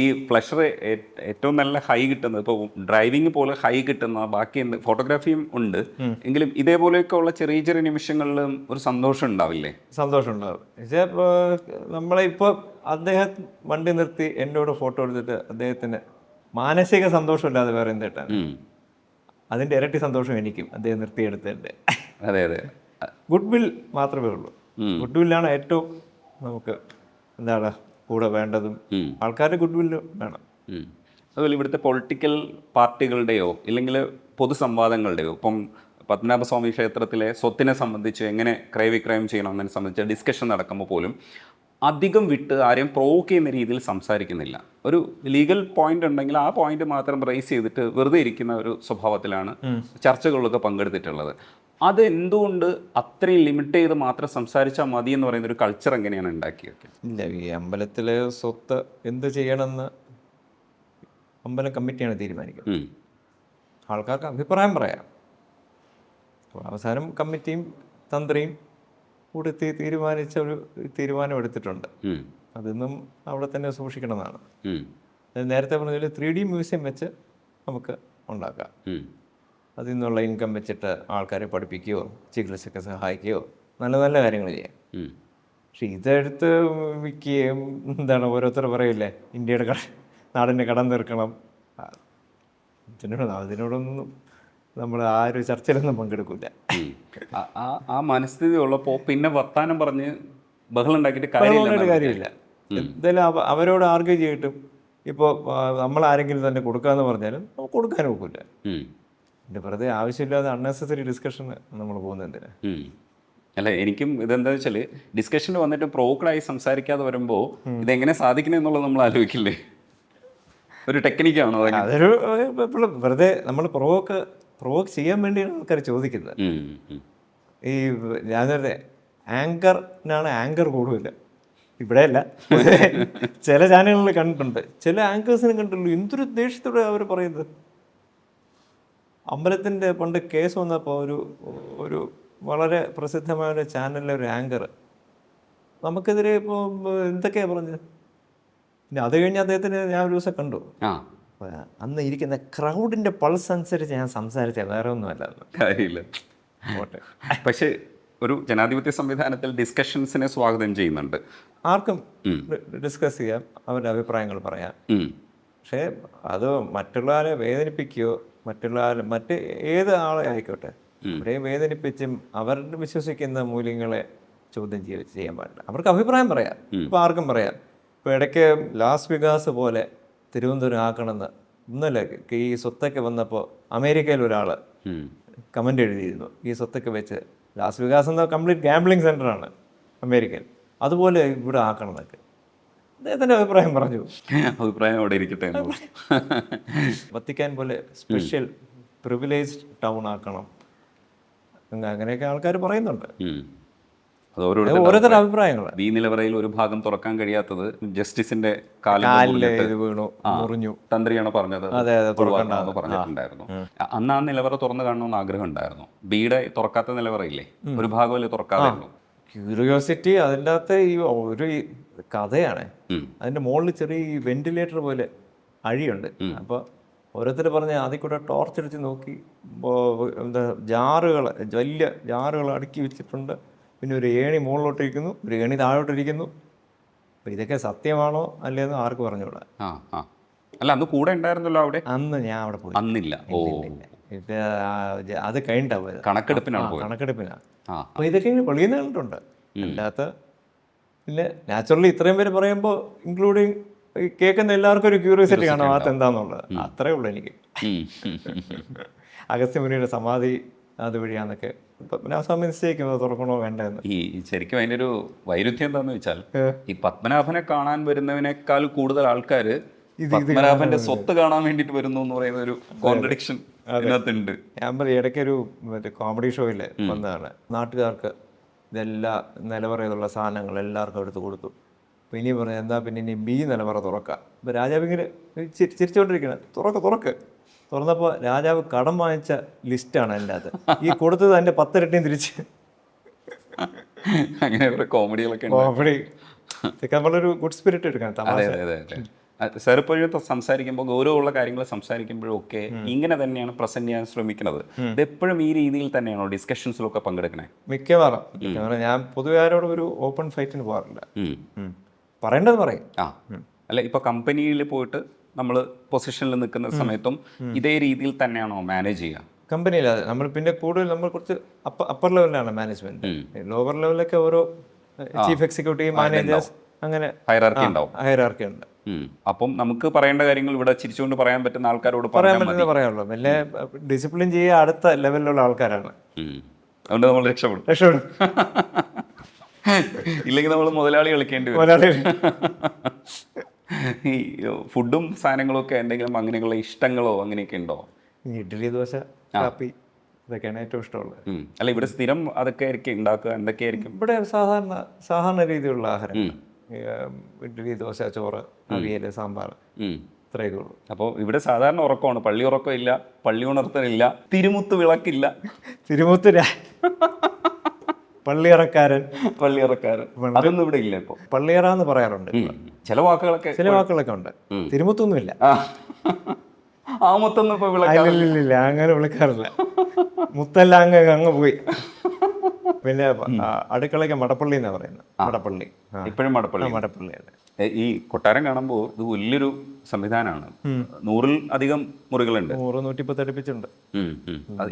ഈ പ്ലഷർ ഏറ്റവും നല്ല ഹൈ കിട്ടുന്നത് ഇപ്പോൾ ഡ്രൈവിംഗ് പോലെ ഹൈ കിട്ടുന്ന ബാക്കി ഫോട്ടോഗ്രാഫിയും ഉണ്ട് എങ്കിലും ഇതേപോലെയൊക്കെ ഉള്ള ചെറിയ ചെറിയ നിമിഷങ്ങളിലും ഒരു സന്തോഷം ഉണ്ടാവില്ലേ? സന്തോഷം ഉണ്ടാവും. പക്ഷേ നമ്മളെ ഇപ്പോൾ അദ്ദേഹം വണ്ടി നിർത്തി എന്നോട് ഫോട്ടോ എടുത്തിട്ട് അദ്ദേഹത്തിന് മാനസിക സന്തോഷമില്ലാതെ വേറെ എന്തേട്ടാണ്. അതിൻ്റെ ഇരട്ടി സന്തോഷം എനിക്കും അദ്ദേഹം നിർത്തിയെടുത്തതിൻ്റെ. അതെ അതെ, ഗുഡ് വിൽ മാത്രമേ ഉള്ളൂ. ഗുഡ് വില്ലാണ് ഏറ്റവും നമുക്ക് എന്താണ് കൂടെ വേണ്ടതും. ആൾക്കാരുടെ ഗുഡ് വില്ല് വേണം. അതുപോലെ ഇവിടുത്തെ പൊളിറ്റിക്കൽ പാർട്ടികളുടെയോ ഇല്ലെങ്കിൽ പൊതുസംവാദങ്ങളുടെയോ, ഇപ്പം പത്മനാഭസ്വാമി ക്ഷേത്രത്തിലെ സ്വത്തിനെ സംബന്ധിച്ച് എങ്ങനെ ക്രയവിക്രയം ചെയ്യണമെന്നതിനെ സംബന്ധിച്ച് ഡിസ്കഷൻ നടക്കുമ്പോൾ പോലും അധികം വിട്ട് ആരെയും പ്രൊവോക്ക് ചെയ്യുന്ന രീതിയിൽ സംസാരിക്കുന്നില്ല. ഒരു ലീഗൽ പോയിന്റ് ഉണ്ടെങ്കിൽ ആ പോയിന്റ് മാത്രം റേസ് ചെയ്തിട്ട് വെറുതെ ഇരിക്കുന്ന ഒരു സ്വഭാവത്തിലാണ് ചർച്ചകളിലൊക്കെ പങ്കെടുത്തിട്ടുള്ളത്. അത് എന്തുകൊണ്ട് അത്രയും ലിമിറ്റ് ചെയ്ത് മാത്രം സംസാരിച്ചാൽ മതി എന്ന് പറയുന്ന ഒരു കൾച്ചർ എങ്ങനെയാണ് ഉണ്ടാക്കിയത്? ഇല്ല, ഈ അമ്പലത്തിലെ സ്വത്ത് എന്ത് ചെയ്യണമെന്ന് അമ്പലം കമ്മിറ്റിയാണ് തീരുമാനിക്കുന്നത്. ആൾക്കാർക്ക് അഭിപ്രായം പറയാം. അവസാനം കമ്മിറ്റിയും തന്ത്രിയും കൂടി തീരുമാനിച്ച ഒരു തീരുമാനം എടുത്തിട്ടുണ്ട്. അതൊന്നും അവിടെ തന്നെ സൂക്ഷിക്കണമെന്നാണ്. നേരത്തെ പറഞ്ഞാൽ 3D മ്യൂസിയം വെച്ച് നമുക്ക് ഉണ്ടാക്കാം. അതിൽ നിന്നുള്ള ഇൻകം വെച്ചിട്ട് ആൾക്കാരെ പഠിപ്പിക്കുകയോ ചികിത്സയ്ക്ക് സഹായിക്കുകയോ നല്ല നല്ല കാര്യങ്ങൾ ചെയ്യാം. പക്ഷെ ഇതെടുത്ത് വിൽക്കുകയും എന്താണ് ഓരോരുത്തർ പറയില്ലേ, ഇന്ത്യയുടെ നാടിൻ്റെ കടം തീർക്കണം, അതിനോടൊന്നും നമ്മൾ ആ ഒരു ചർച്ചയിലൊന്നും പങ്കെടുക്കില്ല. ആ മനസ്ഥിതി ഉള്ളപ്പോൾ പിന്നെ വർത്താനം പറഞ്ഞ് ബഹളം ഉണ്ടാക്കിയിട്ട് കാര്യമില്ല. എന്തായാലും അവരോട് ആർഗ്യൂ ചെയ്തിട്ടും ഇപ്പോൾ നമ്മൾ ആരെങ്കിലും തന്നെ കൊടുക്കാമെന്ന് പറഞ്ഞാലും നമുക്ക് കൊടുക്കാൻ ഒക്കില്ല. പിന്നെ വെറുതെ ആവശ്യമില്ലാതെ അൺനെസസറി ഡിസ്കഷന് നമ്മൾ പോകുന്നത് എന്തിനാ? അല്ല, എനിക്കും ഇതെന്താ വെച്ചാൽ ഡിസ്കഷന് വന്നിട്ട് പ്രോവോക്കഡായി സംസാരിക്കാതെ വരുമ്പോൾ ഇതെങ്ങനെ സാധിക്കണം എന്നുള്ളത് നമ്മൾ ആലോചിക്കില്ലേ? ഒരു ടെക്നിക്കാണോ? അതൊരു വെറുതെ നമ്മൾ പ്രൊവോക്ക് ചെയ്യാൻ വേണ്ടിയാണ് ആൾക്കാർ ചോദിക്കുന്നത്. ഈ ഞാൻ നേരത്തെ ആങ്കറിനാണ് ആങ്കർ കൂടുതൽ, ഇവിടെയല്ല, ചില ചാനലുകളിൽ കണ്ടിട്ടുണ്ട്, ചില ആങ്കേഴ്സിനെ കണ്ടുള്ളൂ എന്തൊരു ദേഷ്യത്തോടെ അവർ പറയുന്നത്. അമ്പലത്തിൻ്റെ പണ്ട് കേസ് വന്നപ്പോൾ ഒരു വളരെ പ്രസിദ്ധമായ ഒരു ചാനലിലെ ഒരു ആങ്കർ നമുക്കെതിരെ ഇപ്പോൾ എന്തൊക്കെയാണ് പറഞ്ഞത്. പിന്നെ അത് കഴിഞ്ഞ് അദ്ദേഹത്തിന് ഞാൻ ഒരു ദിവസം കണ്ടു, അന്ന് ഇരിക്കുന്ന ക്രൗഡിൻ്റെ പൾസ് അനുസരിച്ച് ഞാൻ സംസാരിച്ച വേറെ ഒന്നുമല്ല കാര്യമില്ല. പക്ഷേ ഒരു ജനാധിപത്യ സംവിധാനത്തിൽ ഡിസ്കഷൻസിനെ സ്വാഗതം ചെയ്യുന്നുണ്ട്. ആർക്കും ഡിസ്കസ് ചെയ്യാം, അവരുടെ അഭിപ്രായങ്ങൾ പറയാം. പക്ഷേ അത് മറ്റുള്ളവരെ വേദനിപ്പിക്കുകയോ മറ്റ് ഏത് ആളെ ആയിക്കോട്ടെ അവരെ വേദനിപ്പിച്ചും അവരുടെ വിശ്വസിക്കുന്ന മൂല്യങ്ങളെ ചോദ്യം ചെയ്യാൻ പാടില്ല. അവർക്ക് അഭിപ്രായം പറയാം, ഇപ്പോൾ ആർക്കും പറയാം. ഇപ്പോൾ ഇടയ്ക്ക് ലാസ് വെഗാസ് പോലെ തിരുവനന്തപുരം ആക്കണമെന്ന് ഇന്നലെ ഈ സ്വത്തൊക്കെ വന്നപ്പോൾ അമേരിക്കയിൽ ഒരാൾ കമൻ്റ് എഴുതിയിരുന്നു, ഈ സ്വത്തൊക്കെ വെച്ച് ലാസ് വെഗാസ് എന്ന കംപ്ലീറ്റ് ഗാംബ്ലിംഗ് സെൻ്ററാണ് അമേരിക്കയിൽ, അതുപോലെ ഇവിടെ ആക്കണം എന്നൊക്കെ അദ്ദേഹത്തിൻ്റെ അഭിപ്രായം പറഞ്ഞു. അഭിപ്രായം അവിടെ ഇരിക്കട്ടെ. വത്തിക്കാൻ പോലെ സ്പെഷ്യൽ പ്രിവിലേജ്ഡ് ടൗൺ ആക്കണം, അങ്ങനെയൊക്കെ ആൾക്കാർ പറയുന്നുണ്ട്. അത് ഓരോരുത്തരുടെ അഭിപ്രായങ്ങൾ. ഈ നിലവറയിൽ ഒരു ഭാഗം തുറക്കാൻ കഴിയാത്തത് ജസ്റ്റിസിന്റെ കാലിൽ വീണു, മുറിഞ്ഞു, തന്ത്രിയാണ് പറഞ്ഞത് പറഞ്ഞിട്ടുണ്ടായിരുന്നു. അന്ന് ആ നിലവറ തുറന്നു കാണണമെന്ന് ആഗ്രഹം ഉണ്ടായിരുന്നു. ബിയുടെ തുറക്കാത്ത നിലവറയില്ലേ, ഒരു ഭാഗമല്ലേ തുറക്കാതായിരുന്നു. ക്യൂരിയോസിറ്റി അതിൻ്റെ അകത്ത് ഈ ഒരു കഥയാണ്. അതിൻ്റെ മുകളിൽ ചെറിയ വെന്റിലേറ്റർ പോലെ അഴിയുണ്ട്. അപ്പോൾ ഓരോരുത്തർ പറഞ്ഞ് അതിൽ കൂടെ ടോർച്ച് അടിച്ച് നോക്കി, എന്താ ജാറുകൾ, വലിയ ജാറുകൾ അടുക്കി വെച്ചിട്ടുണ്ട്, പിന്നെ ഒരു ഏണി മുകളിലോട്ടിരിക്കുന്നു, ഒരു ഏണി താഴോട്ടിരിക്കുന്നു. അപ്പോൾ ഇതൊക്കെ സത്യമാണോ അല്ലേന്ന് ആർക്ക് പറഞ്ഞുകൂടാ. അല്ല, അന്ന് കൂടെ ഉണ്ടായിരുന്നല്ലോ അവിടെ. അന്ന് ഞാൻ അവിടെ പോയി അന്നില്ല. ഇത് അത് കഴിഞ്ഞിട്ടാ പോയത്, കണക്കെടുപ്പിനാണ്. അപ്പോൾ ഇതൊക്കെ ഇങ്ങനെ വെളിയിൽ നിന്ന് കണ്ടിട്ടുണ്ട്. അല്ലാത്ത പിന്നെ നാച്ചുറലി ഇത്രയും പേര് പറയുമ്പോൾ ഇൻക്ലൂഡിങ് കേൾക്കുന്ന എല്ലാവർക്കും ഒരു ക്യൂരിയോസിറ്റി കാണും അത് എന്താന്നുള്ളത്. അത്രേ ഉള്ളൂ എനിക്ക്. അഗസ്ത്യമുനിയുടെ സമാധി അതുവഴിയാന്നൊക്കെ പത്മനാഭസ്വാമി നിശ്ചയിക്കുന്നത് തുറക്കണോ വേണ്ടെന്ന്. ഈ ശരിക്കും അതിൻ്റെ ഒരു വൈരുദ്ധ്യം എന്താണെന്ന് വെച്ചാൽ, ഈ പത്മനാഭനെ കാണാൻ വരുന്നതിനേക്കാൾ കൂടുതൽ ആൾക്കാർ പത്മനാഭന്റെ സ്വത്ത് കാണാൻ വേണ്ടിയിട്ട് വരുന്നു എന്ന് പറയുന്ന ഒരു കോൺട്രഡിക്ഷൻ അതിനകത്തുണ്ട്. ഞാൻ പറയും, ഇടയ്ക്കൊരു കോമഡി ഷോയിൽ വന്നതാണ്. നാട്ടുകാർക്ക് ഇതെല്ലാം നിലവറയിലുള്ള സാധനങ്ങൾ എല്ലാവർക്കും എടുത്ത് കൊടുത്തു. അപ്പോൾ ഇനി പറഞ്ഞു എന്താ പിന്നെ ഇനി ബി നിലവറ തുറക്കാം. അപ്പോൾ രാജാവ് ഇങ്ങനെ ചിരിച്ചുകൊണ്ടിരിക്കണം, തുറക്ക്. തുറന്നപ്പോൾ രാജാവ് കടം വാങ്ങിച്ച ലിസ്റ്റാണ് അതിൻ്റെ അകത്ത്. ഈ കൊടുത്തത് അതിൻ്റെ 10 ഇരട്ടിയും തിരിച്ച്. അങ്ങനെ കോമഡികളൊക്കെ കോമഡി നമ്മളൊരു ഗുഡ് സ്പിരിറ്റ് എടുക്കണം. സാർ ഇപ്പോഴും സംസാരിക്കുമ്പോൾ ഗൗരവമുള്ള കാര്യങ്ങൾ സംസാരിക്കുമ്പോഴും ഒക്കെ ഇങ്ങനെ തന്നെയാണ് പ്രസന്റ് ചെയ്യാൻ ശ്രമിക്കുന്നത്. ഇത് എപ്പോഴും ഈ രീതിയിൽ തന്നെയാണോ ഡിസ്കഷൻസിലൊക്കെ പങ്കെടുക്കണേ? മിക്കവാറും ഞാൻ പൊതുവെ ആരോടും ഒരു ഓപ്പൺ ഫൈറ്റിന് പോകാറില്ല. പറയേണ്ടത് പറയും. അല്ല, ഇപ്പൊ കമ്പനിയിൽ പോയിട്ട് നമ്മൾ പൊസിഷനിൽ നിൽക്കുന്ന സമയത്തും ഇതേ രീതിയിൽ തന്നെയാണോ മാനേജ് ചെയ്യുക? കമ്പനിയില്ലാതെ നമ്മൾ പിന്നെ കൂടുതൽ നമ്മൾ കുറച്ച് അപ്പർ ലെവലിലാണ് മാനേജ്മെന്റ്. ലോവർ ലെവലിലൊക്കെ ഓരോ ചീഫ് എക്സിക്യൂട്ടീവ്, മാനേജേഴ്സ്, അങ്ങനെ ഹൈറാർക്കി ഉണ്ട്. അപ്പം നമുക്ക് പറയേണ്ട കാര്യങ്ങൾ ഇവിടെ ചിരിച്ചുകൊണ്ട് പറയാൻ പറ്റുന്ന ആൾക്കാരോട് പറയാൻ പറ്റുന്നത് പറയാനുള്ളൂ. പിന്നെ ഡിസിപ്ലിൻ ചെയ്യുക അടുത്ത ലെവലിലുള്ള ആൾക്കാരാണ്. അതുകൊണ്ട് നമ്മൾ രക്ഷപ്പെടും. ഇല്ലെങ്കിൽ നമ്മൾ മുതലാളി കളിക്കേണ്ടി വരും. ഈ ഫുഡും സാധനങ്ങളും ഒക്കെ എന്തെങ്കിലും അങ്ങനെയുള്ള ഇഷ്ടങ്ങളോ അങ്ങനെയൊക്കെ ഉണ്ടോ? ഇഡ്ഡലി, ദോശ, കാപ്പി, ഇതൊക്കെയാണ് ഏറ്റവും ഇഷ്ടമുള്ളത്. അല്ല, ഇവിടെ സ്ഥിരം അതൊക്കെ ആയിരിക്കും ഉണ്ടാക്കുക? എന്തൊക്കെയായിരിക്കും ഇവിടെ? സാധാരണ രീതിയിലുള്ള ആഹാരം, ഇഡ്ഡലി, ദോശ, ചോറ്, അവിയൽ, സാമ്പാർ, ഇത്രയൊക്കെ ഉള്ളൂ. അപ്പോൾ ഇവിടെ സാധാരണ ഉറക്കമാണ്, പള്ളി ഉറക്കം ഇല്ല, പള്ളി ഉണർത്തലില്ല, തിരുമുത്ത് വിളക്കില്ല. പള്ളിയറക്കാരൻ അതൊന്നും ഇവിടെ ഇല്ല. ഇപ്പോൾ പള്ളിയറ എന്ന് പറയാറുണ്ട്. ചില വാക്കുകളൊക്കെ ഉണ്ട്. തിരുമുത്തൊന്നുമില്ല. ആമത്തൊന്നും ഇപ്പൊ ഇല്ല, അങ്ങനെ വിളിക്കാറില്ല. മുത്തെല്ലാം അങ്ങ് പോയി. പിന്നെ അടുക്കളയ്ക്ക് മടപ്പള്ളി എന്നാ പറയുന്നത്. മടപ്പള്ളി ഇപ്പോഴും മടപ്പള്ളിയാണ്. ഈ കൊട്ടാരം കാണുമ്പോൾ ഇത് വലിയൊരു സംവിധാനമാണ്. 100-ൽ അധികം മുറികളുണ്ട്. 100-110 അടുപ്പിച്ചുണ്ട്.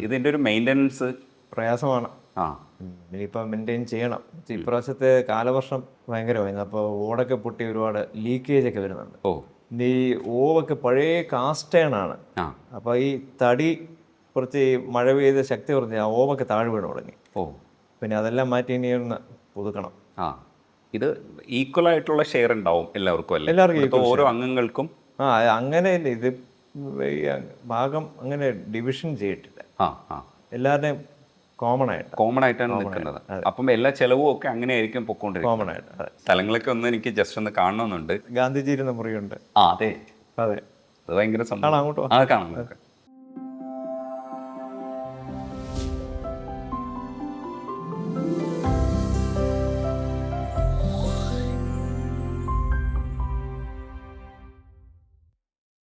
ഇതിന്റെ ഒരു മെയിൻ്റനൻസ് പ്രയാസമാണ്. ഇനിയിപ്പം മെയിൻറ്റെയിൻ ചെയ്യണം. ഇപ്രാവശ്യത്തെ കാലവർഷം ഭയങ്കരമായിരുന്നു. അപ്പോൾ ഓടൊക്കെ പൊട്ടി ഒരുപാട് ലീക്കേജ് ഒക്കെ വരുന്നുണ്ട്. ഈ ഓവൊക്കെ പഴയ കാസ്റ്റേണാണ്. അപ്പോൾ ഈ തടി കുറച്ച് മഴ പെയ്ത് ശക്തി കുറഞ്ഞ് ആ ഓവൊക്കെ താഴെ വീണ് തുടങ്ങി. പിന്നെ അതെല്ലാം മാറ്റി ഇനി ഒന്ന് പുതുക്കണം. ഇത് ഈക്വൽ ആയിട്ടുള്ള ഷെയർ ഉണ്ടാവും എല്ലാവർക്കും, ഓരോ അംഗങ്ങൾക്കും. അങ്ങനെ ഇത് ഭാഗം അങ്ങനെ ഡിവിഷൻ ചെയ്തിട്ടില്ല. എല്ലാവരുടെയും കോമൺ ആയിട്ടാണ് നിൽക്കുന്നത്. അപ്പം എല്ലാ ചെലവും ഒക്കെ അങ്ങനെ ആയിരിക്കും പൊക്കോണ്ടിരിക്കുന്നത്. കോമൺ ആയിട്ട്. സ്ഥലങ്ങളൊക്കെ ഒന്ന് എനിക്ക് ജസ്റ്റ് ഒന്ന് കാണണമെന്നുണ്ട്. ഗാന്ധിജി ഇരുന്ന മുറിയുണ്ട്. അതെ, അത് ഭയങ്കര സംഭവം. അങ്ങോട്ട് കാണാം.